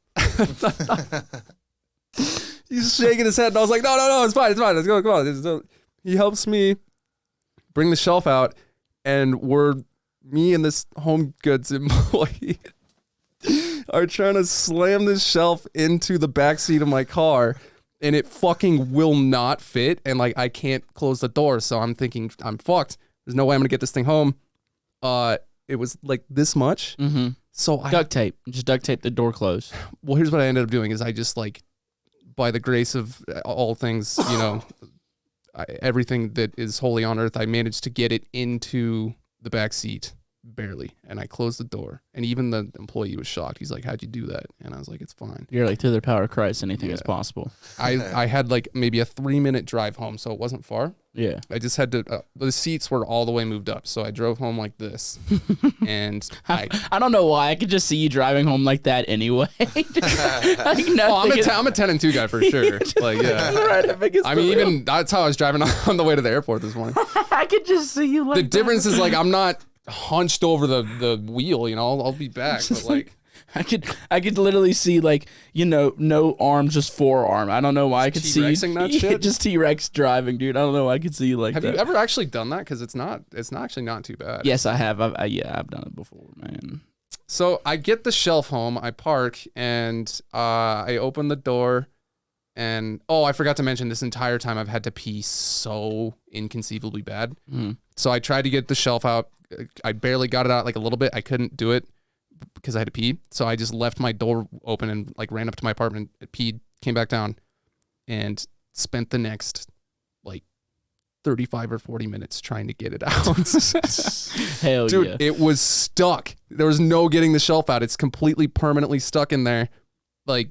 He's shaking his head, and I was like, no, it's fine, let's go, come on. He helps me bring the shelf out, and me and this Home Goods employee are trying to slam this shelf into the back seat of my car, and it fucking will not fit, and like I can't close the door, so I'm thinking, I'm fucked. There's no way I'm gonna get this thing home. It was like this much. Mm-hmm. So duct tape. Just duct tape the door closed. Well, here's what I ended up doing is I just like, by the grace of all things, you know, everything that is holy on earth, I managed to get it into the back seat barely. And I closed the door. And even the employee was shocked. He's like, how'd you do that? And I was like, it's fine. You're like, through the power of Christ, anything is possible. I had like maybe a 3-minute drive home, so it wasn't far. Yeah. I just had to, the seats were all the way moved up. So I drove home like this. And I don't know why. I could just see you driving home like that anyway. I'm a 10 and 2 guy for sure. Like, yeah. Right, I mean, even that's how I was driving on the way to the airport this morning. I could just see you like the difference is like, I'm not hunched over the wheel, you know, I'll be back. But like, I could literally see like, you know, no arm, just forearm. I don't know why I could see you that shit? just T-Rex driving, dude. I don't know why I could see you like have that. you ever actually done that? Because it's actually not too bad. Yes, I have. I've done it before, man. So I get the shelf home, I park, and I open the door, and I forgot to mention this entire time I've had to pee so inconceivably bad. So I tried to get the shelf out. I barely got it out like a little bit. I couldn't do it because I had to pee. So I just left my door open and like ran up to my apartment, peed, came back down, and spent the next like 35 or 40 minutes trying to get it out. Hell Dude, yeah. it was stuck. There was no getting the shelf out. It's completely permanently stuck in there. Like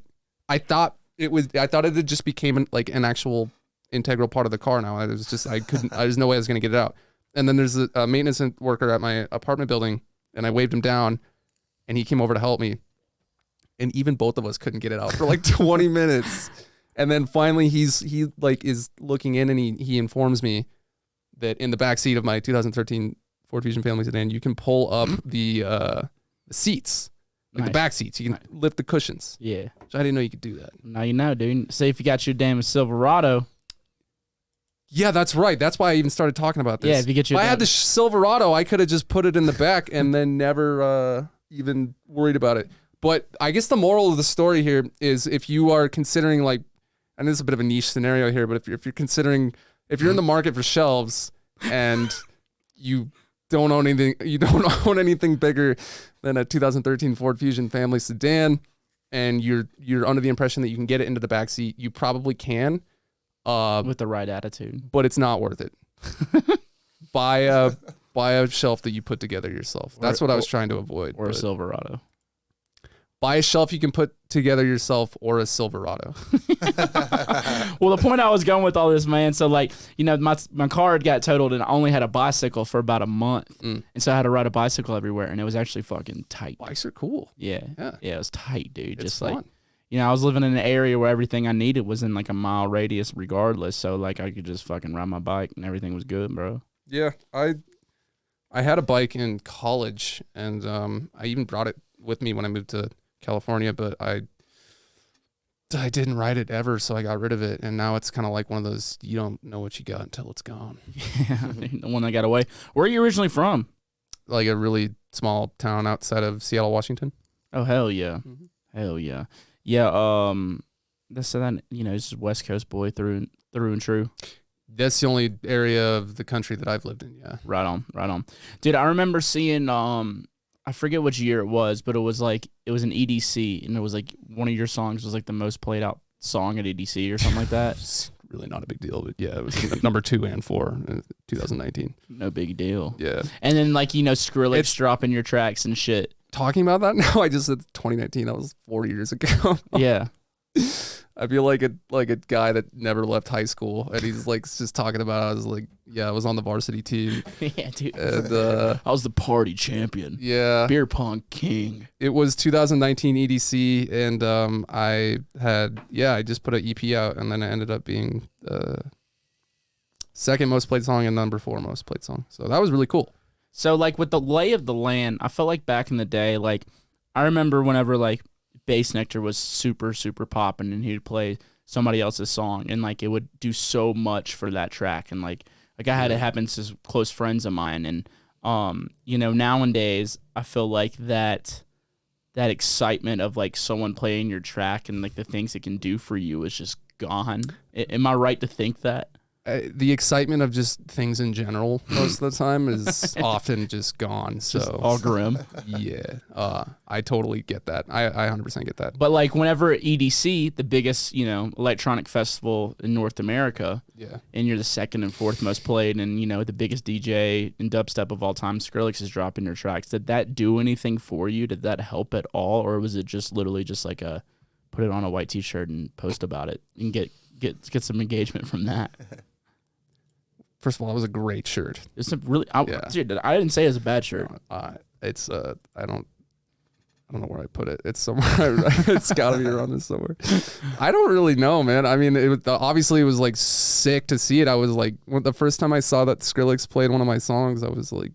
I thought it just became an actual integral part of the car now. There's no way I was going to get it out. And then there's a maintenance worker at my apartment building, and I waved him down, and he came over to help me. And even both of us couldn't get it out for like 20 minutes. And then finally he is looking in, and he informs me that in the back seat of my 2013 Ford Fusion Family Sedan, you can pull up the seats, like the back seats. You can lift the cushions. Yeah. So I didn't know you could do that. Now you know, dude. Say if you got your damn Silverado. Yeah, that's right. That's why I even started talking about this. Yeah, if you get your I had the Silverado, I could have just put it in the back and then never even worried about it. But I guess the moral of the story here is if you are considering like, and this is a bit of a niche scenario here, but if you're in the market for shelves and you don't own anything bigger than a 2013 Ford Fusion Family Sedan, and you're under the impression that you can get it into the back seat, you probably can. With the right attitude. But it's not worth it. Buy a shelf that you put together yourself. That's what I was trying to avoid. Or a Silverado. Buy a shelf you can put together yourself, or a Silverado. Well, the point I was going with all this, man, so like, you know, my car had got totaled, and I only had a bicycle for about a month. And so I had to ride a bicycle everywhere, and it was actually fucking tight. Bikes are cool. Yeah, it was tight, dude. It's just fun. like, you know, I was living in an area where everything I needed was in like a mile radius regardless. So like I could just fucking ride my bike and everything was good, bro. Yeah, I had a bike in college, and I even brought it with me when I moved to California, but I didn't ride it ever, so I got rid of it, and now it's kind of like one of those, you don't know what you got until it's gone. Yeah, the one that got away. Where are you originally from? Like a really small town outside of Seattle, Washington. Oh, hell yeah. Hell yeah. Yeah, that's that, you know, it's West Coast boy through and true. That's the only area of the country that I've lived in, yeah. Right on. Dude, I remember seeing, I forget which year it was, but it was an EDC, and it was like one of your songs was like the most played out song at EDC or something like that. It's really not a big deal, but yeah, it was number 2 and 4 in 2019. No big deal. Yeah. And then like, you know, Skrillex dropping your tracks and shit. Talking about that now, I just said 2019. That was 4 years ago. Yeah. I feel like a guy that never left high school, and he's like just talking about. I was like, yeah, I was on the varsity team. Yeah, dude. And I was the party champion. Yeah, beer pong king. It was 2019 EDC, and I just put an EP out, and then it ended up being the second most played song and number 4 most played song. So that was really cool. So like with the lay of the land, I felt like back in the day, like I remember whenever like Bass Nectar was super, super popping, and he'd play somebody else's song, and like it would do so much for that track. And like I had it happen to close friends of mine. And you know, nowadays I feel like that excitement of like someone playing your track and like the things it can do for you is just gone. Am I right to think that? the excitement of just things in general most of the time is often just gone. So just all grim. Yeah, I totally get that. I 100% get that. But like whenever EDC, the biggest electronic festival in North America, and you're the second and fourth most played, and the biggest DJ in dubstep of all time, Skrillex is dropping your tracks. Did that do anything for you? Did that help at all, or was it just literally just like a put it on a white T-shirt and post about it and get some engagement from that? First of all, it was a great shirt. It's a really, dude, I didn't say it was a bad shirt. It's I don't know where I put it. It's somewhere. It's got to be around this somewhere. I don't really know, man. I mean, obviously it was like sick to see it. I was like, the first time I saw that Skrillex played one of my songs, I was like,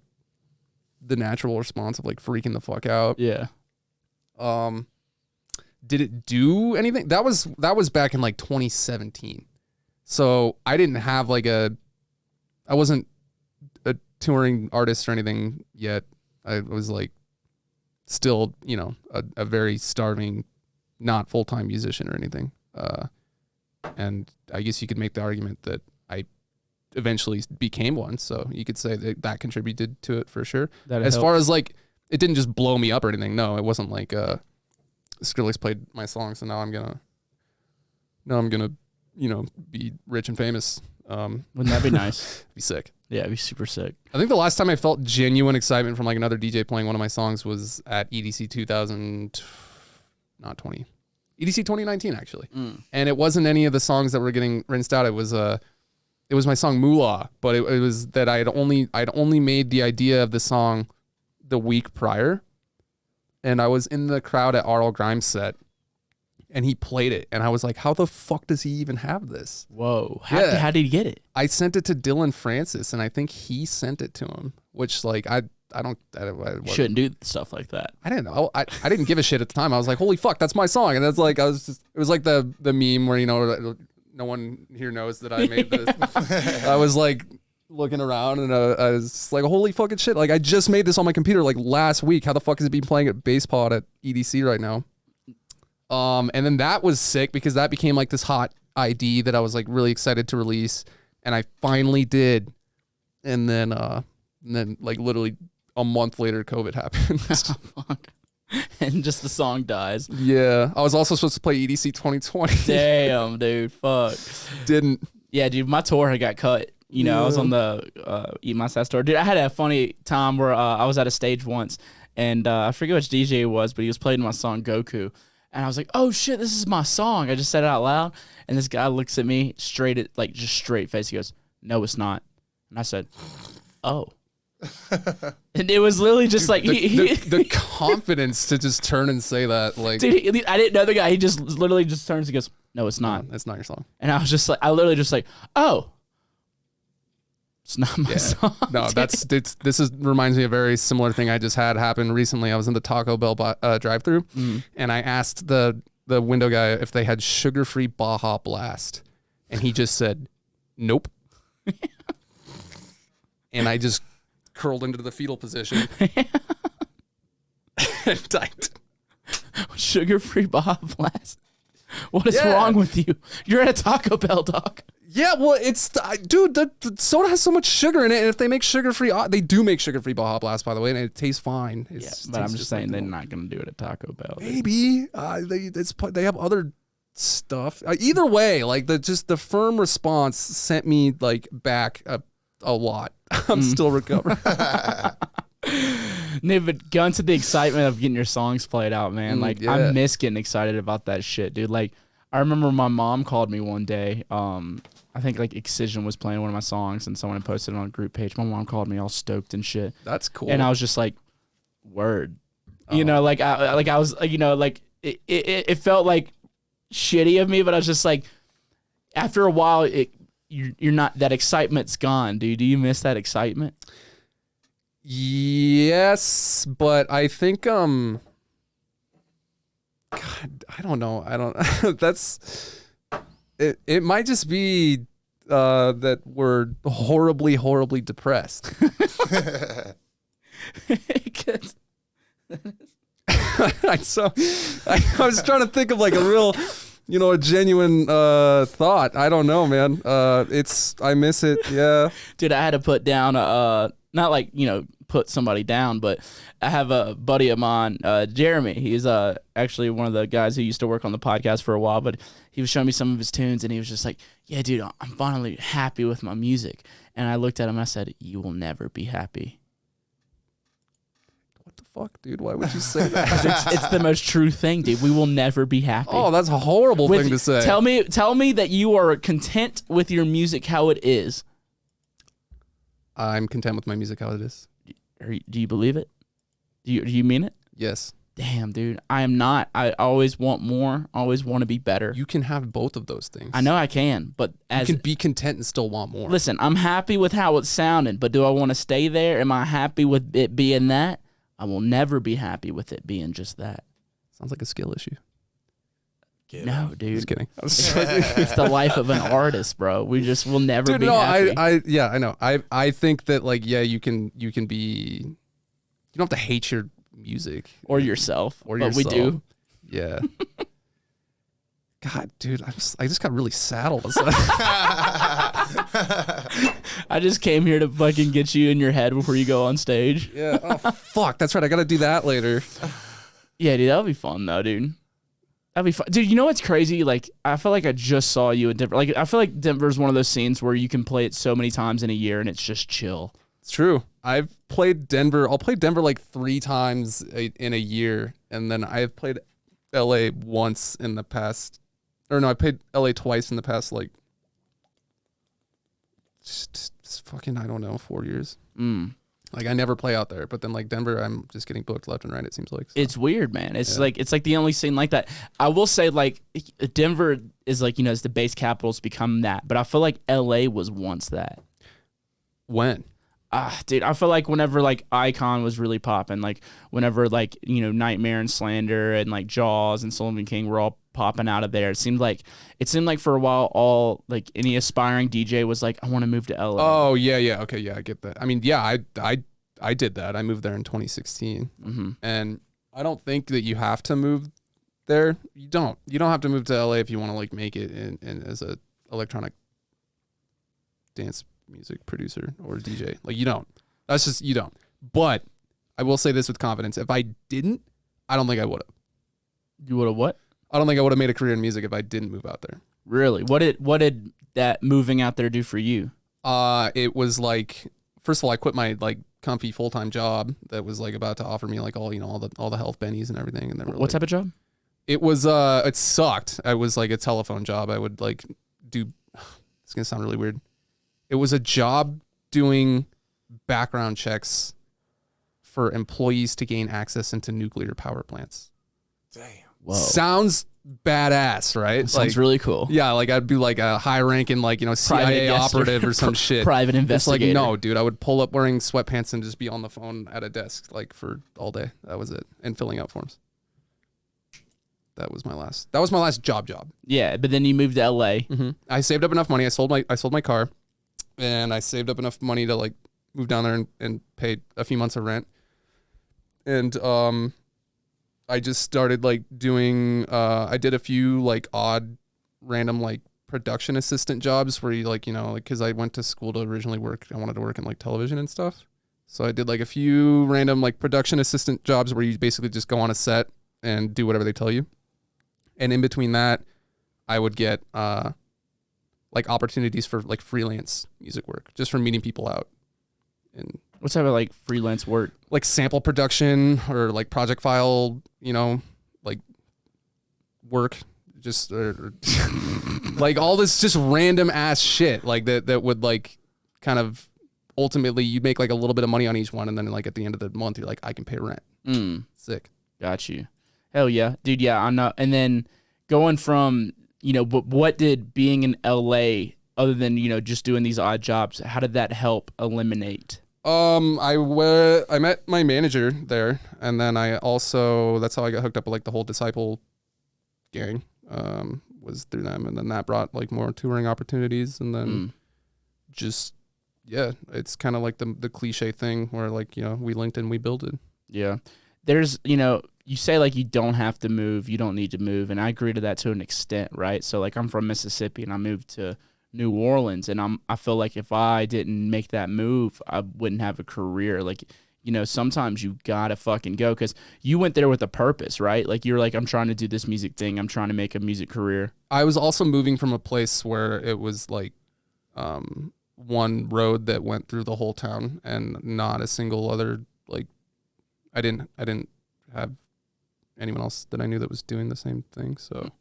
the natural response of like freaking the fuck out. Yeah. Did it do anything? That was back in like 2017. So I didn't have like I wasn't a touring artist or anything yet. I was like still, a very starving, not full-time musician or anything. And I guess you could make the argument that I eventually became one. So you could say that contributed to it for sure. As far as like, it didn't just blow me up or anything. No, it wasn't like Skrillex played my song, so now I'm gonna be rich and famous. Wouldn't that be nice? Be sick. Yeah, it'd be super sick. I think the last time I felt genuine excitement from like another DJ playing one of my songs was at EDC 2019 actually. And it wasn't any of the songs that were getting rinsed out. It was my song Moolah, but it was that I'd only made the idea of the song the week prior, and I was in the crowd at Arl Grimes' set, and he played it, and I was like, how the fuck does he even have this? Whoa. How did he get it? I sent it to Dylan Francis, and I think he sent it to him, which like I shouldn't do stuff like that. I didn't know. I didn't give a shit at the time. I was like, holy fuck, that's my song. And that's like, it was like the meme where, no one here knows that I made this. I was like looking around, and I was like, holy fucking shit. Like, I just made this on my computer like last week. How the fuck is it being playing at BassPod at EDC right now? And then that was sick because that became like this hot ID that I was like really excited to release, and I finally did. And then like literally a month later, COVID happened. Oh, fuck. And just the song dies. Yeah, I was also supposed to play EDC 2020. Damn, dude, fuck. Didn't. Yeah, dude, my tour had got cut. I was on the Eat My Sass tour. Dude, I had a funny time where I was at a stage once, and I forget which DJ it was, but he was playing my song Goku. And I was like, oh shit, this is my song. I just said it out loud. And this guy looks at me straight face. He goes, no, it's not. And I said, oh. And it was literally just like the confidence to just turn and say that, like, dude, I didn't know the guy. He just literally just turns and goes, no, it's not. No, that's not your song. And I was just like, I literally just like, oh, it's not my song. No, reminds me of a very similar thing I just had happen recently. I was in the Taco Bell drive-through, and I asked the window guy if they had sugar-free Baja Blast, and he just said, nope. And I just curled into the fetal position and died. Sugar-free Baja Blast. What is wrong with you? You're at a Taco Bell, dog. Yeah, well, dude, the soda has so much sugar in it, and if they make sugar-free, they do make sugar-free Baja Blast, by the way, and it tastes fine. But I'm just saying they're not going to do it at Taco Bell. Maybe. They have other stuff. Either way, like, the firm response sent me, like, back a lot. I'm still recovering. No, but going to the excitement of getting your songs played out, man. I miss getting excited about that shit, dude. Like, I remember my mom called me one day. I think like Excision was playing one of my songs, and someone had posted it on a group page. My mom called me all stoked and shit. That's cool. And I was just like, word. I was, it felt like shitty of me, but I was just like, after a while, you're not, that excitement's gone, dude. Do you miss that excitement? Yes, but I think God, I don't know. That's it might just be that we're horribly, horribly depressed. So I was trying to think of like a real a genuine thought. I don't know, man. I miss it. Yeah. Dude, I had to put down not like, put somebody down, but I have a buddy of mine, Jeremy. He's actually one of the guys who used to work on the podcast for a while, but he was showing me some of his tunes and he was just like, yeah, dude, I'm finally happy with my music. And I looked at him and I said, you will never be happy. What the fuck, dude? Why would you say that? It's the most true thing, dude. We will never be happy. Oh, that's a horrible thing to say. Tell me that you are content with your music how it is. I'm content with my music how it is. Do you believe it? Do you mean it? Yes. Damn, dude. I am not. I always want more. Always want to be better. You can have both of those things. I know I can, but you can be content and still want more. Listen, I'm happy with how it's sounding, but do I want to stay there? Am I happy with it being that? I will never be happy with it being just that. Sounds like a skill issue. No, dude. Just kidding. It's the life of an artist, bro. We just will never be happy. I know. I think that you can be. You don't have to hate your music or yourself, but we do. Yeah. God, dude, I just got really saddled. I just came here to fucking get you in your head before you go on stage. Yeah. Oh fuck, that's right. I got to do that later. Yeah, dude, that'll be fun though, dude. That'd be fun. Dude, you know what's crazy? Like, I feel like I just saw you in Denver. Like, I feel like Denver's one of those scenes where you can play it so many times in a year and it's just chill. It's true. I've played Denver. I'll play Denver like 3 times in a year. And then I've played LA once in the past. Or no, I played LA twice in the past, like, just fucking, I don't know, 4 years. Like, I never play out there, but then like Denver, I'm just getting booked left and right, it seems like. So. It's weird, man. It's like the only scene like that. I will say, like, Denver is like, as the base capital, it's become that, but I feel like LA was once that. When? Dude, I feel like whenever like Icon was really popping, like whenever like, Nightmare and Slander and like Jaws and Sullivan King were all popping out of there, it seemed like for a while all like any aspiring DJ was like, I want to move to LA. Oh yeah, okay, yeah, I get that. I mean, yeah, I did that. I moved there in 2016, and I don't think that you have to move there. You don't have to move to LA if you want to like make it in as a electronic dance music producer or DJ. Like, you don't. That's just, you don't. But I will say this with confidence: if I didn't, I don't think I would have. You would have what? I don't think I would have made a career in music if I didn't move out there. Really? What did that moving out there do for you? It was like, first of all, I quit my like comfy full-time job that was like about to offer me like all the health bennies and everything. And then what type of job? It was it sucked. I was like a telephone job. I would like do. It's gonna sound really weird. It was a job doing background checks for employees to gain access into nuclear power plants. Damn. Whoa. Sounds badass, right? Sounds really cool. Yeah, like I'd be like a high-ranking, like, CIA operative or some shit. Private investigator. It's like, no, dude, I would pull up wearing sweatpants and just be on the phone at a desk like for all day. That was it, and filling out forms. That was my last job. Yeah, but then you moved to LA. I saved up enough money. I sold my car, and I saved up enough money to like move down there and pay a few months of rent. And I just started like doing. I did a few like odd, random like production assistant jobs where you like because I went to school to originally work. I wanted to work in like television and stuff. So I did like a few random like production assistant jobs where you basically just go on a set and do whatever they tell you. And in between that, I would get like opportunities for like freelance music work, just from meeting people out. And what type of like freelance work? Like sample production or like project file, like work, just like all this just random ass shit like that would like kind of ultimately you'd make like a little bit of money on each one, and then like at the end of the month you're like, I can pay rent. Sick. Got you. Hell yeah, dude. Yeah, I know. And then going from, what did being in LA, other than, just doing these odd jobs, how did that help eliminate? I met my manager there, and then that's how I got hooked up with like the whole Disciple gang, was through them. And then that brought like more touring opportunities. And then it's kind of like the cliche thing where like, we linked and we builded. Yeah. There's, you say like you don't have to move, you don't need to move, and I agree to that to an extent, right? So like I'm from Mississippi and I moved to New Orleans, and I feel like if I didn't make that move, I wouldn't have a career. Like, you know, sometimes you gotta fucking go, because you went there with a purpose, right? Like you're like, I'm trying to do this music thing, I'm trying to make a music career. I was also moving from a place where it was like one road that went through the whole town and not a single other, like I didn't have anyone else that I knew that was doing the same thing. So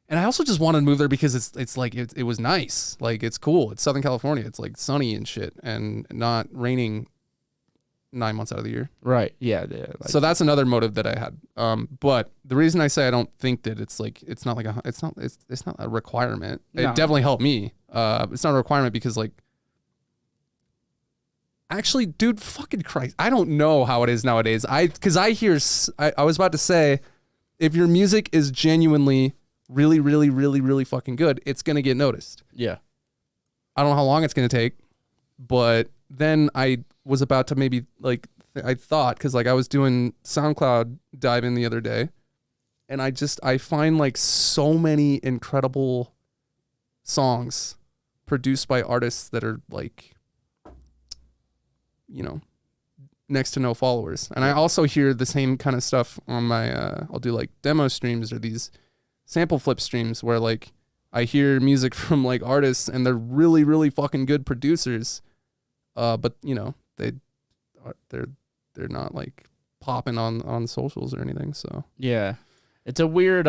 and I also just wanted to move there because it's like it was nice. Like it's cool. It's Southern California. It's like sunny and shit and not raining 9 months out of the year. Right. Yeah. Like, so that's another motive that I had. But the reason I say I don't think that it's not a requirement. No. It definitely helped me. It's not a requirement because like, actually, dude, fucking Christ, I don't know how it is nowadays. I was about to say, if your music is genuinely really, really, really, really fucking good, it's gonna get noticed. Yeah. I don't know how long it's gonna take, but then I was about to maybe like I thought, because like I was doing SoundCloud dive in the other day, and I find like so many incredible songs produced by artists that are like, you know, next to no followers. And I also hear the same kind of stuff on my I'll do like demo streams or these sample flip streams where like I hear music from like artists and they're really, really fucking good producers, but you know they're not like popping on socials or anything. So yeah, it's a weird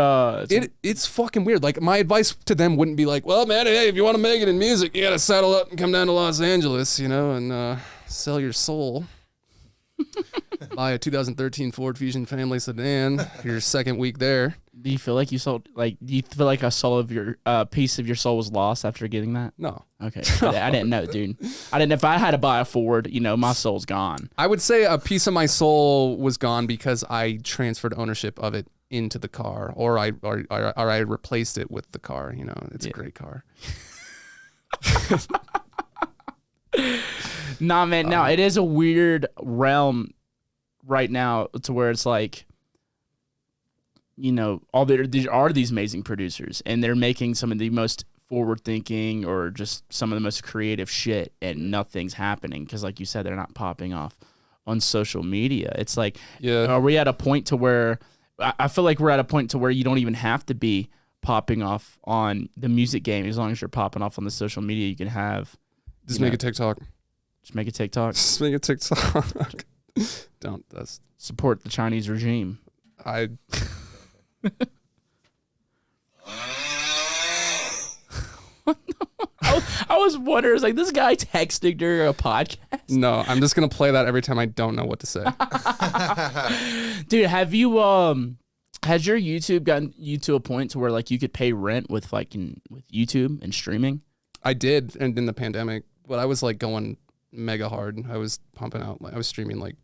it's fucking weird. Like my advice to them wouldn't be like, well man, hey, if you want to make it in music, you gotta settle up and come down to Los Angeles, you know, and sell your soul. Buy a 2013 Ford Fusion family sedan. Your second week there. Do you feel like you sold? Like, do you feel like a soul of your piece of your soul was lost after getting that? No. Okay, I didn't know, dude. I didn't. If I had to buy a Ford, you know, my soul's gone. I would say a piece of my soul was gone because I transferred ownership of it into the car, or I replaced it with the car. You know, it's a great car. Nah, man. No, it is a weird realm right now to where it's like, you know, there are these amazing producers, and they're making some of the most forward-thinking or just some of the most creative shit, and nothing's happening because, like you said, they're not popping off on social media. It's like, are we at a point to where I feel like we're at a point to where you don't even have to be popping off on the music game as long as you're popping off on the social media. You can have just make a TikTok. Just make a TikTok. Just make a TikTok. That's support the Chinese regime. I was wondering, it's like, this guy texting during a podcast? No, I'm just gonna play that every time I don't know what to say. Dude, have you has your YouTube gotten you to a point to where like you could pay rent with like with YouTube and streaming? I did, and in the pandemic, but I was like going mega hard. I was pumping out, I was streaming like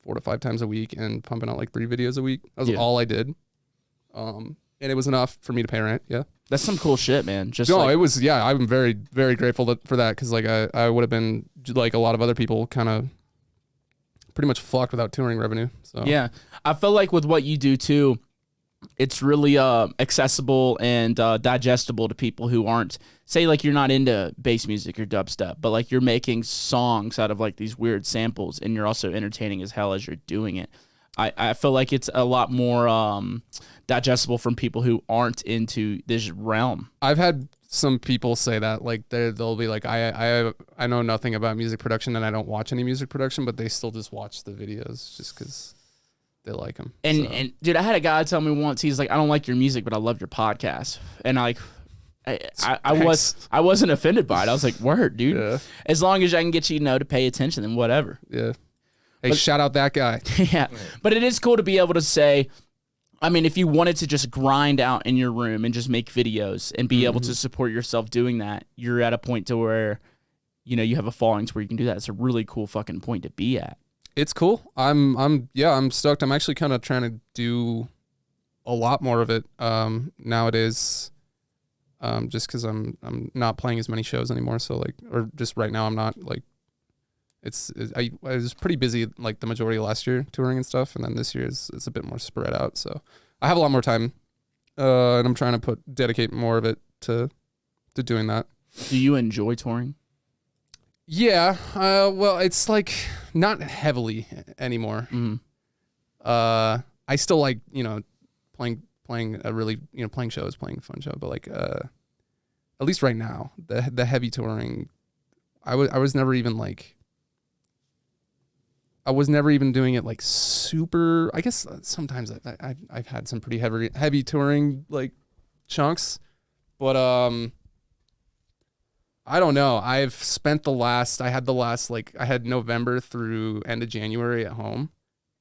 4 to 5 times a week and pumping out like 3 videos a week. That was all I did. And it was enough for me to pay rent. Yeah. That's some cool shit, man. Just no, it was, yeah, I'm very, very grateful for that. Cause like I would have been like a lot of other people kind of pretty much fucked without touring revenue. So yeah, I feel like with what you do too, it's really accessible and digestible to people who aren't, say like you're not into bass music or dubstep, but like you're making songs out of like these weird samples, and you're also entertaining as hell as you're doing it. I feel like it's a lot more digestible from people who aren't into this realm. I've had some people say that, like they'll be like, I know nothing about music production and I don't watch any music production, but they still just watch the videos just because they like them. And dude, I had a guy tell me once, he's like, I don't like your music, but I love your podcast. And I wasn't offended by it. I was like, word, dude. Yeah. As long as I can get you, to pay attention, then whatever. Yeah. Hey, shout out that guy. Yeah. But it is cool to be able to say, I mean, if you wanted to just grind out in your room and just make videos and be able to support yourself doing that, you're at a point to where, you have a following to where you can do that. It's a really cool fucking point to be at. It's cool. I'm stoked. I'm actually kind of trying to do a lot more of it nowadays. Just because I'm not playing as many shows anymore. So like, or just right now I'm not like I was pretty busy like the majority of last year touring and stuff, and then this year is a bit more spread out. So I have a lot more time, and I'm trying to dedicate more of it to doing that. Do you enjoy touring? Yeah. Well, it's like not heavily anymore. Mm-hmm. I still like playing a really playing shows, playing a fun show, but like at least right now the heavy touring, I was never even like. I was never even doing it like super. I guess sometimes I've had some pretty heavy touring like chunks, but I don't know. I had November through end of January at home,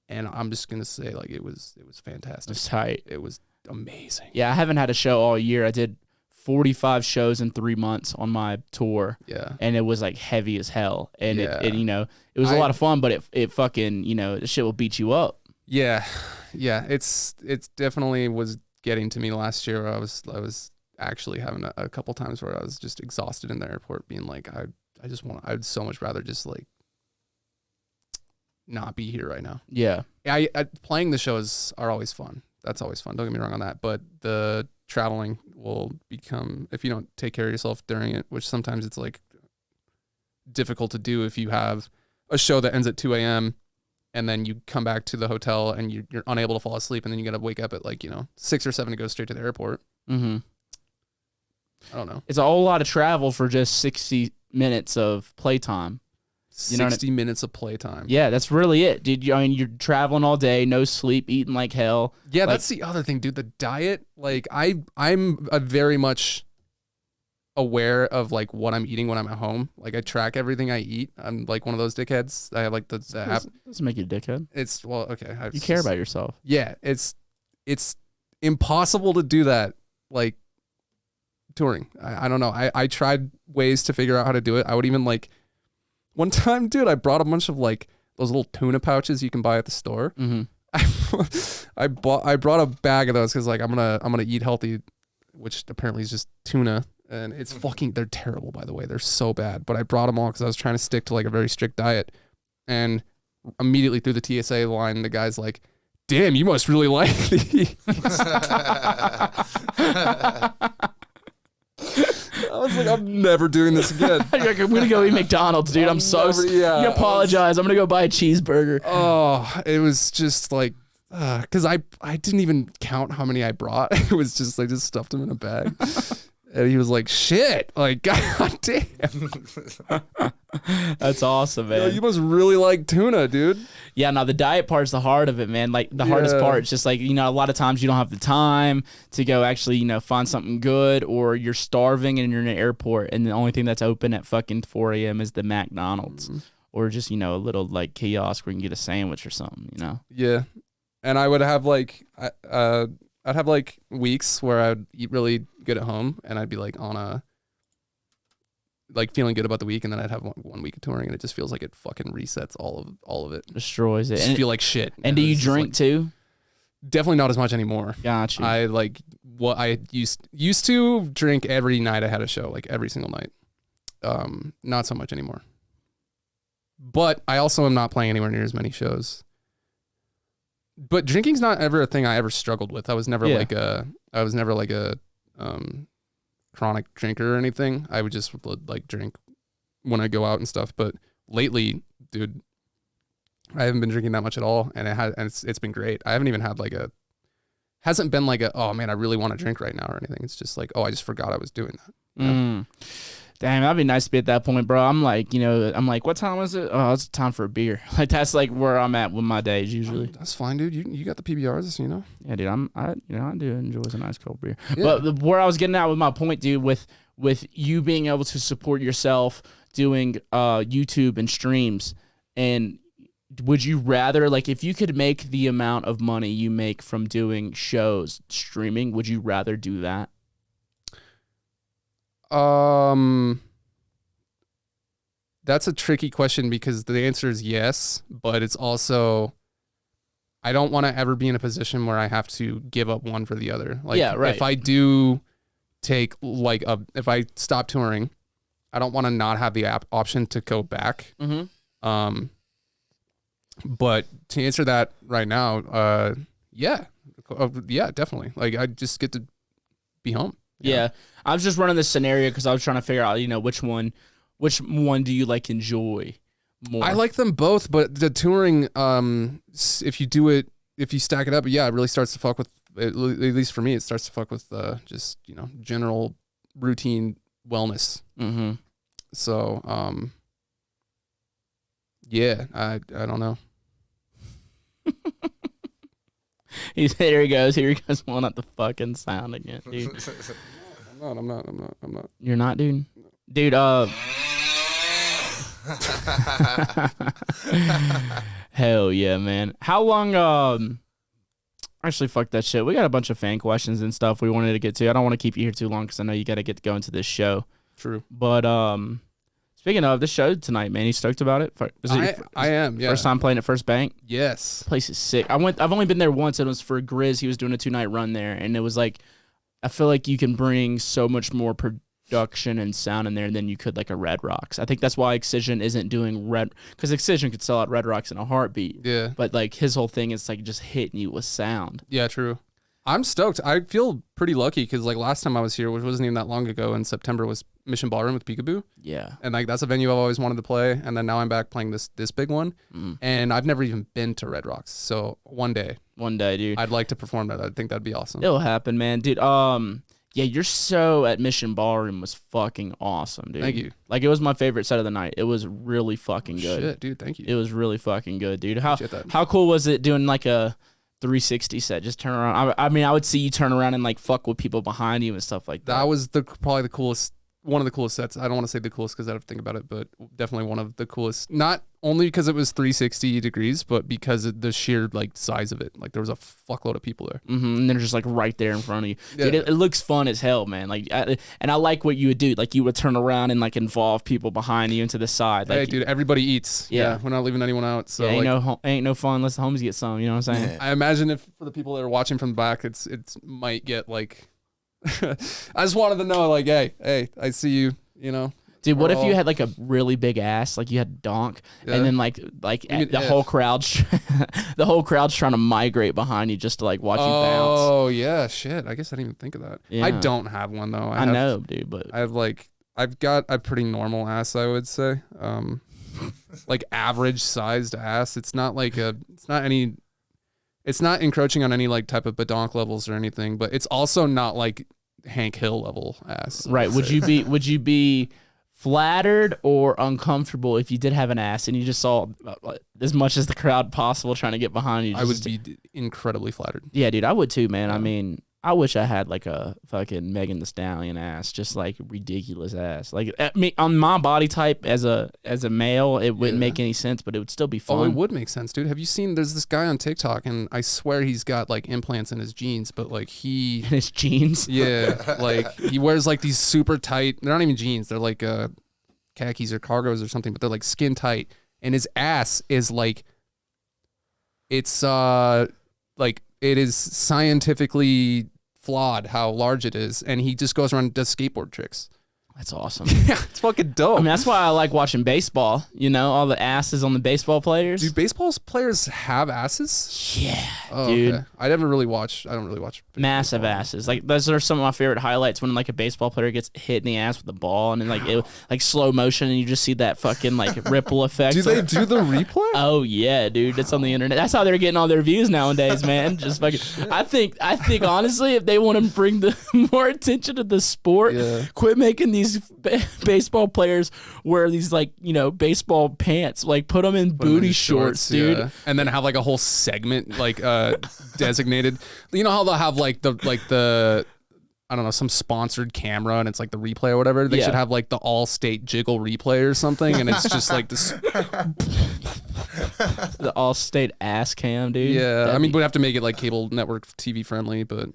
and I'm just gonna say like it was fantastic. It's tight. It was amazing. Yeah, I haven't had a show all year. I did 45 shows in 3 months on my tour. Yeah. And it was like heavy as hell. And Yeah. it was a lot of fun, but it fucking, the shit will beat you up. Yeah. Yeah. It's definitely was getting to me last year. I was actually having a couple times where I was just exhausted in the airport being like, I'd so much rather just like not be here right now. Yeah. I playing the shows are always fun. That's always fun. Don't get me wrong on that. But the traveling will become, if you don't take care of yourself during it, which sometimes it's like difficult to do if you have a show that ends at 2 a.m. and then you come back to the hotel and you're unable to fall asleep, and then you got to wake up at 6 or 7 to go straight to the airport. Mm-hmm. I don't know. It's a whole lot of travel for just 60 minutes of playtime. 60 minutes of playtime. Yeah, that's really it, dude. You're traveling all day, no sleep, eating like hell. Yeah, that's the other thing, dude. The diet, like I'm very much aware of like what I'm eating when I'm at home. Like I track everything I eat. I'm like one of those dickheads. I have like the app. Doesn't make you a dickhead. It's okay. You care about yourself. Yeah, it's impossible to do that. Like touring. I don't know. I tried ways to figure out how to do it. I would even like. One time, dude, I brought a bunch of like those little tuna pouches you can buy at the store. Mm-hmm. I brought a bag of those because like I'm gonna eat healthy, which apparently is just tuna, and it's they're terrible, by the way. They're so bad. But I brought them all because I was trying to stick to like a very strict diet, and immediately through the TSA line, the guy's like, "Damn, you must really like these." I was like, I'm never doing this again. You're like, I'm going to go eat McDonald's, dude. I'm so You apologize. I'm going to go buy a cheeseburger. Oh, it was just like, because I didn't even count how many I brought. It was just, I just stuffed them in a bag. And he was like, shit. Like, god damn. That's awesome, man. Yo, you must really like tuna, dude. Yeah, no, the diet part's the heart of it, man. Like, the hardest part is just like, a lot of times you don't have the time to go actually, find something good, or you're starving and you're in an airport and the only thing that's open at fucking 4 a.m. is the McDonald's. Or just, a little, like, kiosk where you can get a sandwich or something, Yeah. And I would have, like, I'd have like weeks where I'd eat really good at home, and I'd be like on a like feeling good about the week, and then I'd have 1 week of touring, and it just feels like it fucking resets all of it. Destroys it. Just feel like shit. And do you drink too? Definitely not as much anymore. Gotcha. I like what I used to drink every night I had a show, like every single night. Not so much anymore. But I also am not playing anywhere near as many shows. But drinking's not ever a thing I ever struggled with. I was never like a chronic drinker or anything. I would just like drink when I go out and stuff. But lately, dude, I haven't been drinking that much at all, and it's been great. I haven't even had hasn't been like oh man, I really want to drink right now or anything. It's just like, oh, I just forgot I was doing that. Damn, that'd be nice to be at that point, bro. I'm like, what time is it? Oh, it's time for a beer. Like, that's like where I'm at with my days usually. That's fine, dude. You got the PBRs, Yeah, dude. I do enjoy a nice cold beer. Yeah. But where I was getting at with my point, dude, with you being able to support yourself doing YouTube and streams, and would you rather, like, if you could make the amount of money you make from doing shows streaming, would you rather do that? That's a tricky question because the answer is yes, but it's also, I don't want to ever be in a position where I have to give up one for the other. Like, yeah, right. If I do take if I stop touring, I don't want to not have the option to go back. Mm-hmm. But to answer that right now, yeah, definitely. Like I just get to be home. Yeah. I was just running this scenario because I was trying to figure out, which one do you like enjoy more? I like them both, but the touring, if you stack it up, it really starts to fuck with, at least for me, it starts to fuck with just, general routine wellness. Mm-hmm. So, I don't know. Here he goes pulling up the fucking sound again, dude. I'm not. You're not, dude? Dude, hell yeah, man. How long, actually, fuck that shit. We got a bunch of fan questions and stuff we wanted to get to. I don't want to keep you here too long because I know you got to get to go into this show. True. But, speaking of the show tonight, man, you stoked about it? I am, yeah. First time playing at First Bank? Yes. Place is sick. I've only been there once. It was for Grizz. He was doing a 2-night run there, and it was like, I feel like you can bring so much more production and sound in there than you could like a Red Rocks. I think that's why Excision isn't doing because Excision could sell out Red Rocks in a heartbeat. Yeah. But like his whole thing is like just hitting you with sound. Yeah, true. I'm stoked. I feel pretty lucky because like last time I was here, which wasn't even that long ago in September, was Mission Ballroom with TVBOO. Yeah. And like that's a venue I've always wanted to play. And then now I'm back playing this big one. And I've never even been to Red Rocks. So one day, dude, I'd like to perform that. I think that'd be awesome. It'll happen, man. Dude, yeah, your show at Mission Ballroom was fucking awesome, dude. Thank you. Like, it was my favorite set of the night. It was really fucking good. Shit, dude, thank you. It was really fucking good, dude. How cool was it doing like a 360 set? Just turn around. I mean, I would see you turn around and like fuck with people behind you and stuff like that. That was probably the coolest, one of the coolest sets. I don't want to say the coolest because I have to think about it, but definitely one of the coolest. Not only because it was 360 degrees, but because of the sheer like size of it. Like there was a fuckload of people there. And they're just like right there in front of you. Yeah. Dude, it looks fun as hell, man. Like, and I like what you would do. Like you would turn around and like involve people behind you into the side. Like, hey, dude, everybody eats. Yeah, we're not leaving anyone out. So yeah, ain't no fun unless the homies get some. You know what I'm saying? I imagine if for the people that are watching from the back, it might get like. I just wanted to know, like, hey, I see you. Dude, what if you had like a really big ass, like you had donk, and then the whole crowd's the whole crowd's trying to migrate behind you just to like watch you bounce. Oh yeah, shit. I guess I didn't even think of that. Yeah. I don't have one though. I know, dude, but I've got a pretty normal ass, I would say. Like average sized ass. It's not encroaching on any like type of badonk levels or anything, but it's also not like Hank Hill level ass. Right. Would you be flattered or uncomfortable if you did have an ass and you just saw as much as the crowd possible trying to get behind you? I would be incredibly flattered. Yeah, dude, I would too, man. Yeah. I mean, I wish I had like a fucking Megan Thee Stallion ass, just like ridiculous ass. Like on my body type as a male, it wouldn't make any sense, but it would still be fun. Oh, it would make sense, dude. Have you seen? There's this guy on TikTok, and I swear he's got like implants in his jeans, but like in his jeans. Yeah, like he wears like these super tight. They're not even jeans. They're like khakis or cargos or something, but they're like skin tight, and his ass is like it's like it is scientifically flawed how large it is, and he just goes around and does skateboard tricks. That's awesome. Yeah, it's fucking dope. I mean, that's why I like watching baseball. All the asses on the baseball players. Do baseball players have asses? Yeah, dude. Okay. I don't really watch. Massive baseball. Asses. Like those are some of my favorite highlights when like a baseball player gets hit in the ass with the ball and then like slow motion and you just see that fucking like ripple effect. Do they do the replay? Oh yeah, dude. It's on the internet. That's how they're getting all their views nowadays, man. Just fucking. I think honestly, if they want to bring the more attention to the sport, quit making these baseball players wear these like baseball pants, like put them in booty shorts, dude. Yeah. And then have like a whole segment like designated. You know how they'll have like the I don't know, some sponsored camera and it's like the replay or whatever. They should have like the All-State jiggle replay or something, and it's just like this the All-State ass cam, dude. Yeah, I mean, we'd have to make it like cable network TV friendly, but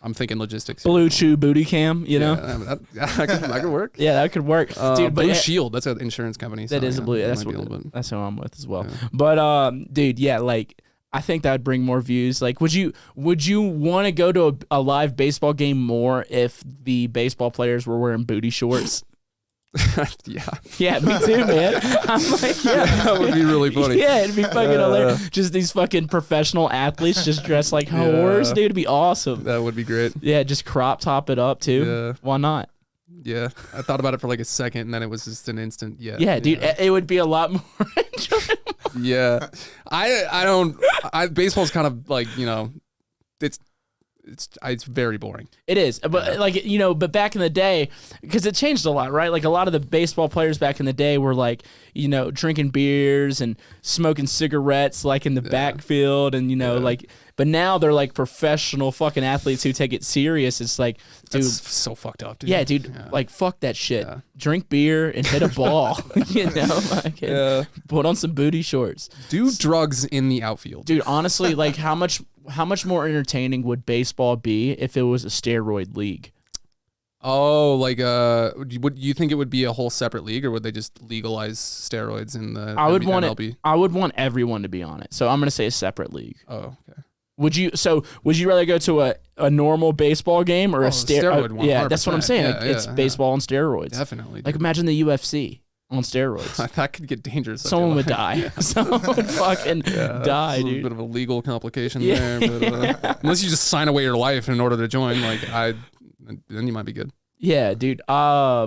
I'm thinking logistics. Blue Chew booty cam, that could work. Yeah, that could work. Dude, Blue Shield, that's an insurance company. That is a blue. That's who I'm with as well. Yeah. But dude, yeah, like I think that would bring more views. Like, would you want to go to a live baseball game more if the baseball players were wearing booty shorts? Yeah. Yeah, me too, man. I'm like, yeah. That would be really funny. Yeah, it'd be fucking hilarious. Just these fucking professional athletes just dressed like whores, dude. It'd be awesome. That would be great. Yeah, just crop top it up too. Yeah. Why not? Yeah, I thought about it for like a second, and then it was just an instant. Yeah. Yeah, dude, it would be a lot more enjoyable. Yeah, I don't. Baseball's kind of like, you know, it's very boring. It is, but like, you know, but back in the day, because it changed a lot, right? Like a lot of the baseball players back in the day were like, you know, drinking beers and smoking cigarettes like in the backfield, and you know, like, but now they're like professional fucking athletes who take it serious. It's like, dude, that's so fucked up, dude. Yeah, dude, like fuck that shit. Drink beer and hit a ball, you know, like, put on some booty shorts. Do drugs in the outfield, dude. Honestly, like how much more entertaining would baseball be if it was a steroid league? Oh, like would you think it would be a whole separate league, or would they just legalize steroids in the MLB? I would want everyone to be on it. So I'm gonna say a separate league. Oh, okay. Would you rather go to a normal baseball game or a steroid one? Yeah, that's what I'm saying. Yeah, it's baseball on steroids. Definitely. Like imagine the UFC on steroids. That could get dangerous. Someone would die. Someone would fucking die, dude. A bit of a legal complication there. But, unless you just sign away your life in order to join, then you might be good. Yeah, dude. Yeah,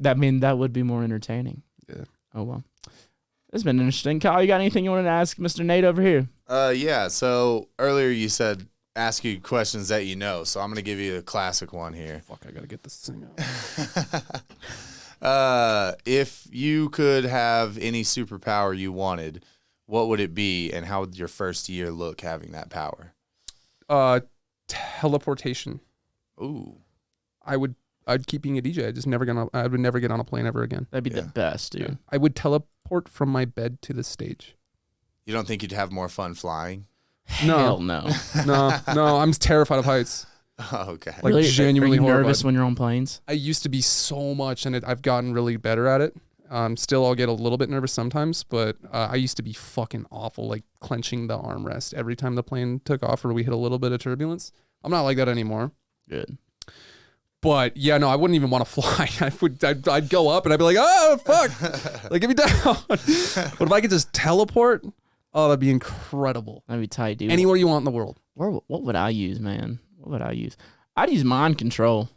that would be more entertaining. Yeah. Oh well. It's been interesting. Kyle, you got anything you want to ask Mr. Nate over here? Yeah. So earlier you said ask you questions that you know. So I'm gonna give you a classic one here. Fuck, I gotta get this thing out. If you could have any superpower you wanted, what would it be, and how would your first year look having that power? Teleportation. Ooh. I'd keep being a DJ. I would never get on a plane ever again. That'd be the best, dude. Yeah. I would teleport from my bed to the stage. You don't think you'd have more fun flying? Hell no. No, I'm terrified of heights. Oh, okay. Like really? Genuinely Are you horrified. Nervous when you're on planes? I used to be so much, and I've gotten really better at it. Still, I'll get a little bit nervous sometimes, but I used to be fucking awful, like clenching the armrest every time the plane took off or we hit a little bit of turbulence. I'm not like that anymore. Good. But yeah, no, I wouldn't even want to fly. I'd go up and I'd be like, oh fuck, like get me down. But if I could just teleport, oh, that'd be incredible. That'd be tight, dude. Anywhere you want in the world. What would I use, man? What would I use? I'd use mind control.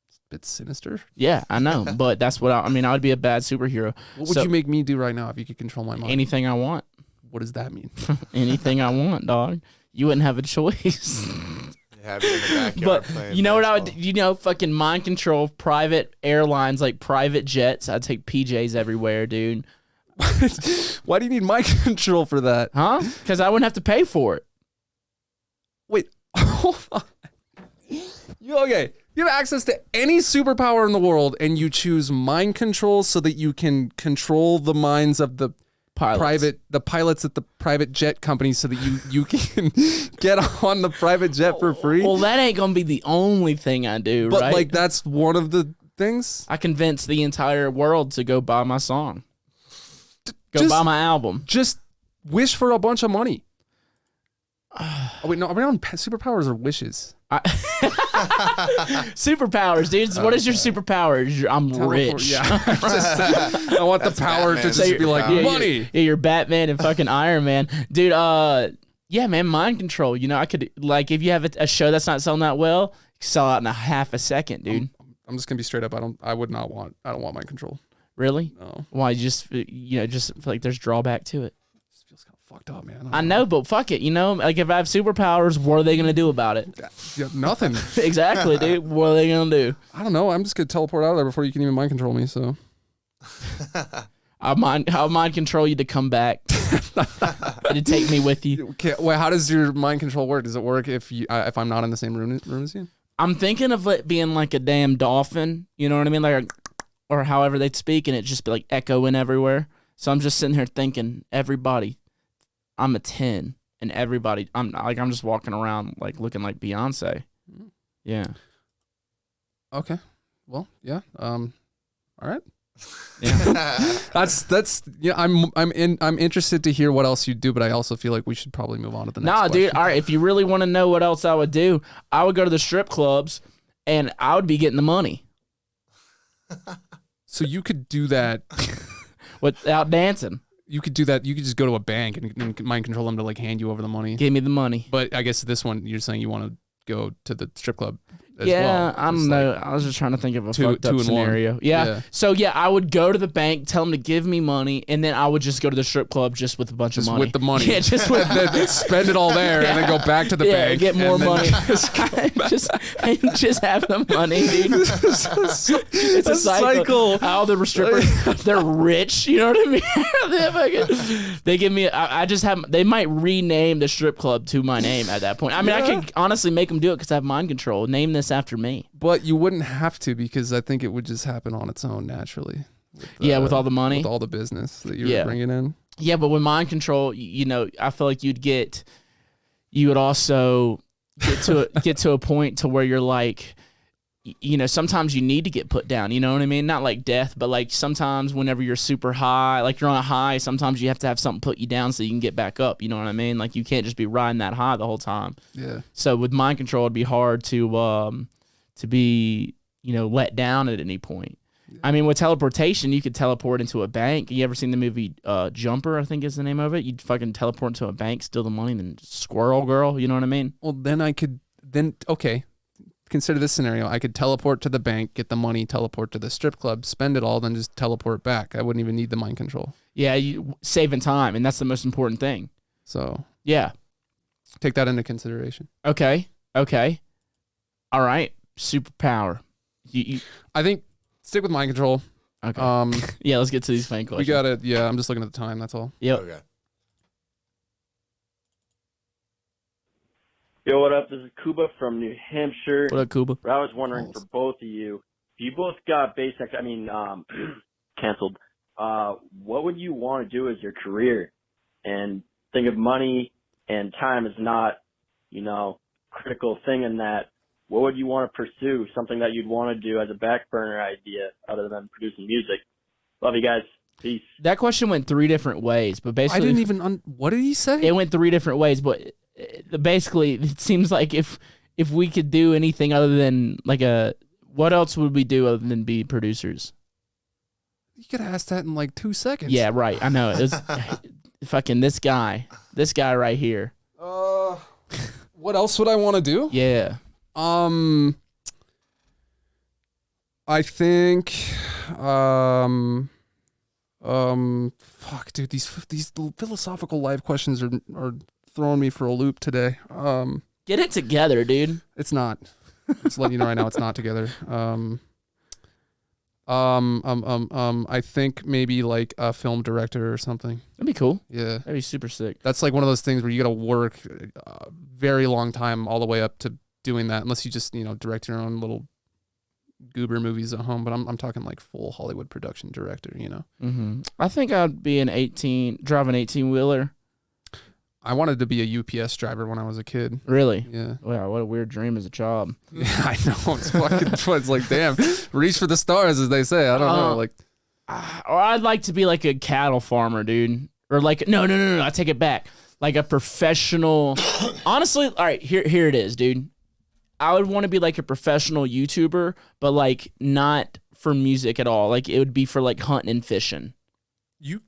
It's a bit sinister. Yeah, I know, but that's what I mean. I would be a bad superhero. What would you make me do right now if you could control my mind? Anything I want. What does that mean? Anything I want, dog. You wouldn't have a choice. Have you in the backyard but you know what I would? You know, fucking mind control private airlines, like private jets. I'd take PJs everywhere, dude. Why do you need mind control for that? Huh? Because I wouldn't have to pay for it. Wait, hold on. Okay, you have access to any superpower in the world, and you choose mind control so that you can control the minds of the pilots at the private jet company, so that you can get on the private jet for free. Well, that ain't gonna be the only thing I do, but right? like that's one of the things. I convinced the entire world to go buy my song, buy my album. Just wish for a bunch of money. Oh wait, no, are we on superpowers or wishes? Superpowers, dude. What is your superpower? I'm rich. Yeah. I want the power to just be like money. Yeah, you're Batman and fucking Iron Man, dude. Yeah, man, mind control. You know, I could like if you have a show that's not selling that well, sell out in a half a second, dude. I'm just gonna be straight up. I don't want mind control. Really? No. Why? Just feel like there's drawback to it. Feels kind of fucked up, man. I know, but fuck it. You know, like if I have superpowers, what are they gonna do about it? Yeah, nothing. Exactly, dude. What are they gonna do? I don't know. I'm just gonna teleport out of there before you can even mind control me. So I'll mind control you to come back and to take me with you. Okay, wait, how does your mind control work? Does it work if I'm not in the same room as you? I'm thinking of it being like a damn dolphin. You know what I mean? Like, or however they speak, and it just be like echoing everywhere. So I'm just sitting here thinking, everybody, I'm a 10, and everybody, I'm just walking around like looking like Beyonce. Yeah. Okay. Well, yeah. All right. Yeah. that's yeah. I'm interested to hear what else you do, but I also feel like we should probably move on to the next. Nah, dude. All right. If you really want to know what else I would do, I would go to the strip clubs, and I would be getting the money. So you could do that without dancing. You could do that. You could just go to a bank and mind control them to like hand you over the money. Give me the money. But I guess this one, you're saying you want to go to the strip club as yeah, well. I don't know. I was just trying to think of a fucked up two in scenario. one. Yeah. So yeah, I would go to the bank, tell them to give me money, and then I would just go to the strip club just with a bunch of money. With the money. Yeah, just with spend it all there and then go back to the bank. Get more money. just have the money, dude. It's a cycle. How the strippers, they're rich. You know what I mean? They give me. I just have. They might rename the strip club to my name at that point. I mean, I can honestly make them do it because I have mind control. Name this after me. But you wouldn't have to because I think it would just happen on its own naturally. With all the money, with all the business that you're bringing in. Yeah, but with mind control, I feel like you would also get to a point to where you're like, sometimes you need to get put down. You know what I mean? Not like death, but like sometimes whenever you're super high, like you're on a high, sometimes you have to have something put you down so you can get back up. You know what I mean? Like you can't just be riding that high the whole time. Yeah. So with mind control, it'd be hard to be let down at any point. Yeah. I mean, with teleportation, you could teleport into a bank. You ever seen the movie Jumper? I think is the name of it. You'd fucking teleport into a bank, steal the money, and then squirrel girl. You know what I mean? Well, then okay. Consider this scenario. I could teleport to the bank, get the money, teleport to the strip club, spend it all, then just teleport back. I wouldn't even need the mind control. Yeah, you saving time, and that's the most important thing. So yeah, take that into consideration. Okay. All right. Superpower. I think stick with mind control. Okay. Yeah, let's get to these fan questions. We got it. Yeah, I'm just looking at the time. That's all. Yep. Okay. Yo, what up? This is Kuba from New Hampshire. What up, Kuba? I was wondering for both of you, if you both got canceled, what would you want to do as your career? And think of money and time as not, critical thing in that. What would you want to pursue? Something that you'd want to do as a back burner idea other than producing music. Love you guys. Peace. That question went 3 different ways, but basically... I didn't even... what did he say? It went 3 different ways, but basically it seems like if we could do anything other than what else would we do other than be producers? You could ask that in like 2 seconds. Yeah, right. I know. It was fucking this guy right here. What else would I want to do? Yeah. I think, fuck, dude, these philosophical life questions are throwing me for a loop today. Get it together, dude. It's not. Just letting you know right now, it's not together. I think maybe like a film director or something. That'd be cool. Yeah. That'd be super sick. That's like one of those things where you got to work a very long time all the way up to doing that, unless you just, direct your own little goober movies at home. But I'm talking like full Hollywood production director, Mm-hmm. I think I'd be drive an 18-wheeler. I wanted to be a UPS driver when I was a kid. Really? Yeah. Wow, what a weird dream as a child. Yeah, I know. It's fucking. It's like, damn, reach for the stars, as they say. I don't know. Like, or I'd like to be like a cattle farmer, dude. Or like, no, I take it back. Like a professional. Honestly, all right, here it is, dude. I would want to be like a professional YouTuber, but like not for music at all. Like it would be for like hunting and fishing. You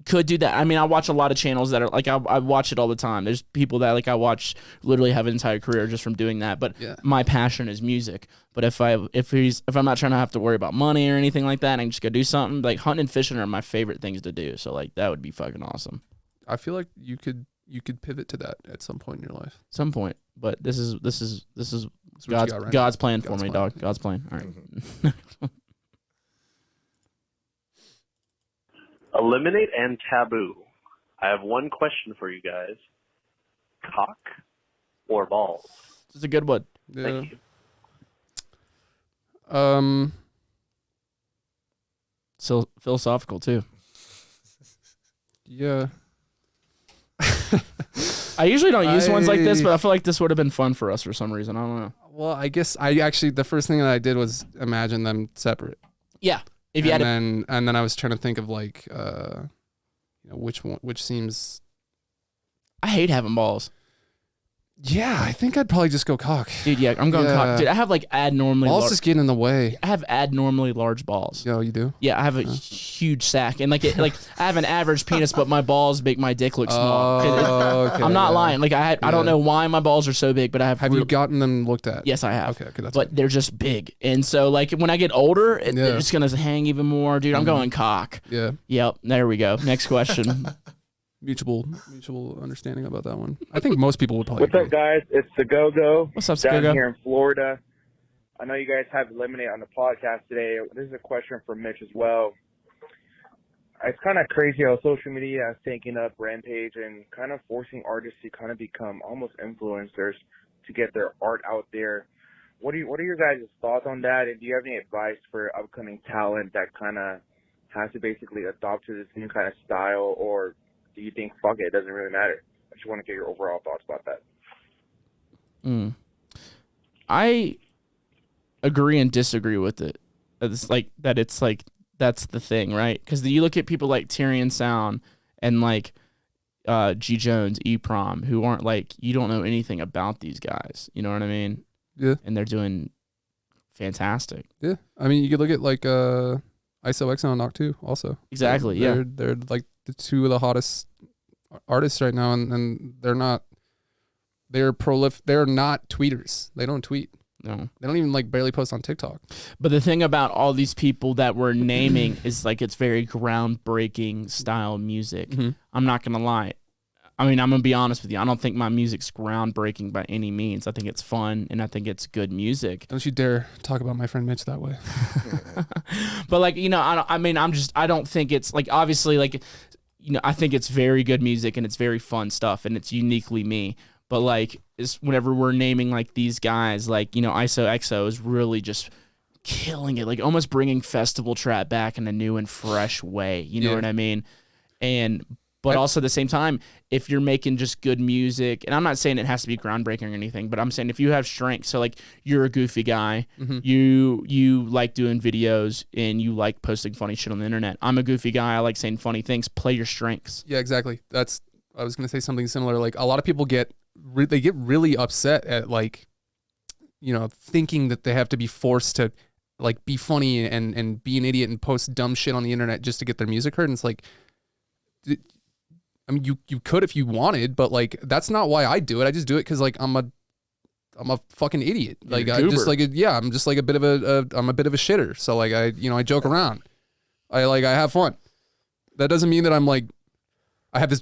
could do that. I mean, I watch a lot of channels that are like I watch it all the time. There's people that like I watch literally have an entire career just from doing that. But my passion is music. But if I'm not trying to have to worry about money or anything like that, I can just go do something. Like hunting and fishing are my favorite things to do. So like that would be fucking awesome. I feel like you could pivot to that at some point in your life. Some point. But this is God's plan for me, dog. God's plan. All right. Mm-hmm. Eliminate and taboo. I have one question for you guys. Cock or balls? This is a good one. Yeah. Thank you. So philosophical too. Yeah. I usually don't use ones like this, but I feel like this would have been fun for us for some reason. I don't know. Well, I guess the first thing that I did was imagine them separate. Yeah. If you and then I was trying to think of like, which seems. I hate having balls. Yeah, I think I'd probably just go cock. Dude, yeah, I'm going cock. Dude, I have like abnormally Balls just getting in the way. I have abnormally large balls. Yo, you do? Yeah, I have a huge sack, and like I have an average penis, but my balls make my dick look small. Okay, I'm not lying. Like I don't know why my balls are so big, but I have. Have you gotten them looked at? Yes, I have. Okay, that's but good. they're just big, and so like when I get older, they're just gonna hang even more, dude. I'm going cock. Yeah. Yep. There we go. Next question. Mutual understanding about that one. I think most people would probably. What's up, guys? It's the Go-Go. What's up, down Go-Go? here in Florida. I know you guys have Eliminate on the podcast today. This is a question for Mitch as well. It's kind of crazy how social media is taking up rampage and kind of forcing artists to kind of become almost influencers to get their art out there. What are your guys' thoughts on that? And do you have any advice for upcoming talent that kind of has to basically adopt to this new kind of style, or do you think, fuck it, it doesn't really matter? I just want to get your overall thoughts about that. I agree and disagree with it. It's like that's the thing, right? Because you look at people like Tyrion Sound and like G Jones, E-Prom, who aren't like, you don't know anything about these guys. You know what I mean? Yeah. And they're doing fantastic. Yeah. I mean, you could look at like ISO and Knock 2 also. Exactly. They're like the two of the hottest artists right now, and they're not tweeters. They don't tweet. No. They don't even like barely post on TikTok. But the thing about all these people that we're naming is like it's very groundbreaking style music. Mm-hmm. I'm not gonna lie. I mean, I'm gonna be honest with you. I don't think my music's groundbreaking by any means. I think it's fun and I think it's good music. Don't you dare talk about my friend Mitch that way. But like, you know, I don't think it's like, obviously, like, you know, I think it's very good music and it's very fun stuff and it's uniquely me. But like, it's whenever we're naming like these guys, like, you know, ISO is really just killing it, like almost bringing festival trap back in a new and fresh way. You know what I mean? But also at the same time, if you're making just good music, and I'm not saying it has to be groundbreaking or anything, but I'm saying if you have strengths, so like you're a goofy guy, you like doing videos and you like posting funny shit on the internet. I'm a goofy guy. I like saying funny things. Play your strengths. Yeah, exactly. I was going to say something similar. Like a lot of people get really upset at like, you know, thinking that they have to be forced to like be funny and be an idiot and post dumb shit on the internet just to get their music heard. And it's like, I mean, you could if you wanted, but like that's not why I do it. I just do it because like I'm a fucking idiot. Like I just like I'm just like a bit of a shitter. So like I joke around. I have fun. That doesn't mean that I'm like I have this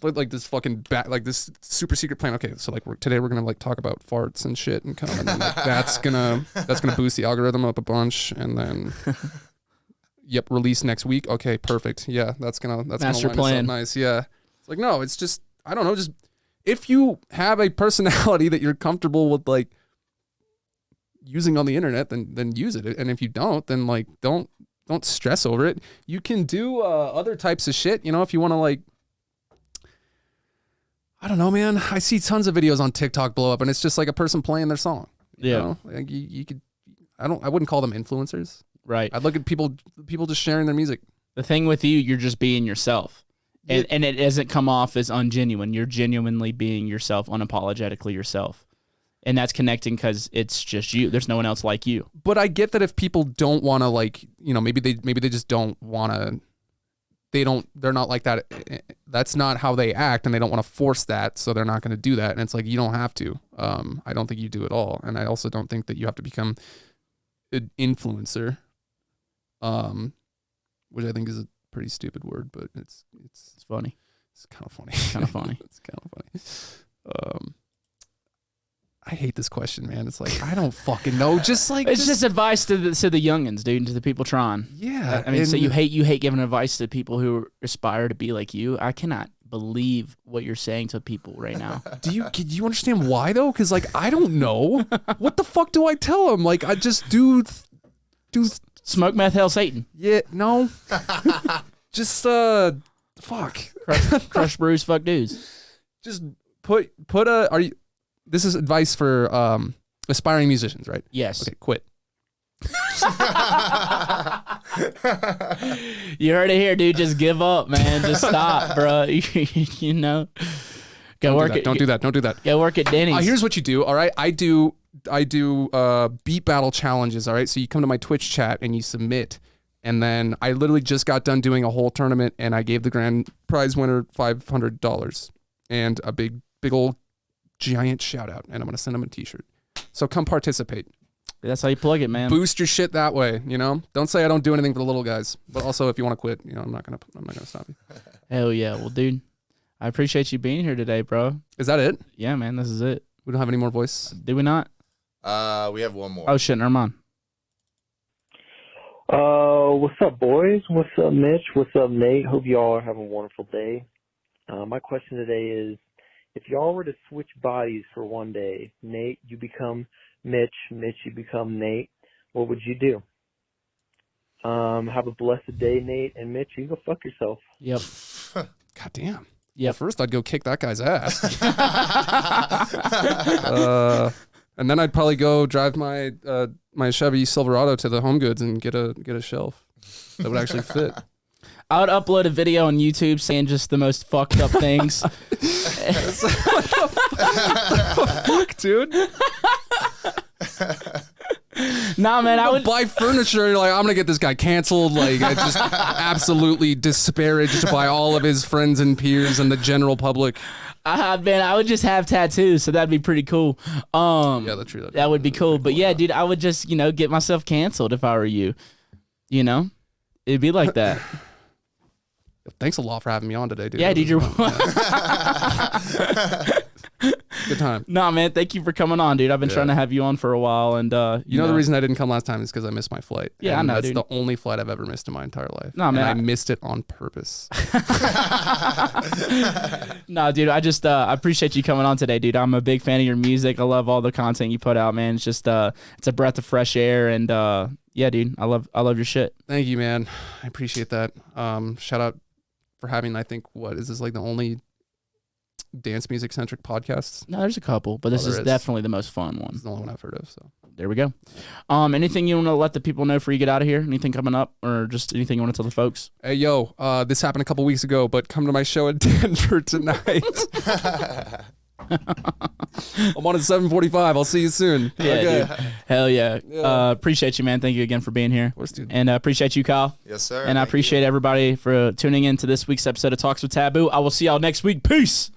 like this fucking like this super secret plan. Okay, so like today we're gonna like talk about farts and shit and come and like, that's gonna boost the algorithm up a bunch and then. Yep, release next week. Okay, perfect. Yeah, that's gonna Master line plan. us up nice. Yeah, it's like no, it's just I don't know. Just if you have a personality that you're comfortable with, like using on the internet, then use it. And if you don't, then like don't stress over it. You can do other types of shit. You know, if you want to like, I don't know, man. I see tons of videos on TikTok blow up, and it's just like a person playing their song. You know? Like you could. I wouldn't call them influencers. Right. I'd look at people just sharing their music. The thing with you're just being yourself. And it doesn't come off as ungenuine. You're genuinely being yourself, unapologetically yourself. And that's connecting because it's just you. There's no one else like you. But I get that if people don't want to like, you know, maybe they just don't want to, they're not like that. That's not how they act and they don't want to force that. So they're not going to do that. And it's like, you don't have to. I don't think you do at all. And I also don't think that you have to become an influencer. Which I think is a pretty stupid word, but it's funny. It's kind of funny. Kind of funny. It's kind of funny. I hate this question, man. It's like I don't fucking know. Just like it's just advice to the youngins, dude, and to the people trying. Yeah, I mean, so you hate giving advice to people who aspire to be like you. I cannot believe what you're saying to people right now. Do you understand why though? Because like I don't know. What the fuck do I tell them? Like I just do. Smoke meth, hell Satan. Yeah, no. Just fuck. Crush brews, fuck dudes. Just put a this is advice for aspiring musicians, right? Yes. Okay, quit. You heard it here, dude. Just give up, man. Just stop, bro. You know. Go work at Don't do that. Don't do that. Go work at Denny's. Here's what you do. All right, I do beat battle challenges. All right, so you come to my Twitch chat and you submit, and then I literally just got done doing a whole tournament, and I gave the grand prize winner $500 and a big old giant shout out, and I'm gonna send him a T-shirt. So come participate. That's how you plug it, man. Boost your shit that way. You know, don't say I don't do anything for the little guys, but also if you want to quit, I'm not gonna stop you. Hell yeah. Well, dude, I appreciate you being here today, bro. Is that it? Yeah, man. This is it. We don't have any more voice. Do we not? We have one more. Oh shit, never mind. What's up, boys? What's up, Mitch? What's up, Nate? Hope y'all are having a wonderful day. My question today is, if y'all were to switch bodies for one day, Nate, you become Mitch, Mitch, you become Nate, what would you do? Have a blessed day, Nate, and Mitch, you go fuck yourself. Yep. God damn. Yeah. Well, first I'd go kick that guy's ass. And then I'd probably go drive my my Chevy Silverado to the Home Goods and get a shelf that would actually fit. I would upload a video on YouTube saying just the most fucked up things. What the fuck, dude? Nah, man, I would buy furniture. You're like, I'm gonna get this guy canceled. Like, I just absolutely disparaged by all of his friends and peers and the general public. I would just have tattoos, so that'd be pretty cool. Yeah, that's true. That would be cool. But yeah, dude, I would just get myself canceled if I were you. It'd be like that. Thanks a lot for having me on today, dude. Yeah, dude, you're good time. Nah, man, thank you for coming on, dude. I've been trying to have you on for a while, and you know the reason I didn't come last time is because I missed my flight. Yeah, and I know, that's dude. the only flight I've ever missed in my entire life. Nah, man, and I missed it on purpose. Nah, dude, I just I appreciate you coming on today, dude. I'm a big fan of your music. I love all the content you put out, man. It's just it's a breath of fresh air, and yeah, dude, I love your shit. Thank you, man. I appreciate that. Shout out for having, I think, what is this, like the only dance music centric podcast? No, there's a couple, but this is definitely the most fun one. It's the only one I've heard of. So there we go. Anything you want to let the people know before you get out of here? Anything coming up, or just anything you want to tell the folks? Hey, yo, this happened a couple weeks ago, but come to my show in Denver tonight. I'm on at 7:45. I'll see you soon. Yeah, okay. dude. Hell yeah. Appreciate you, man. Thank you again for being here. Of course, dude. And appreciate you, Kyle. Yes, sir. And I appreciate everybody for tuning in to this week's episode of Talks with Taboo. I will see y'all next week. Peace.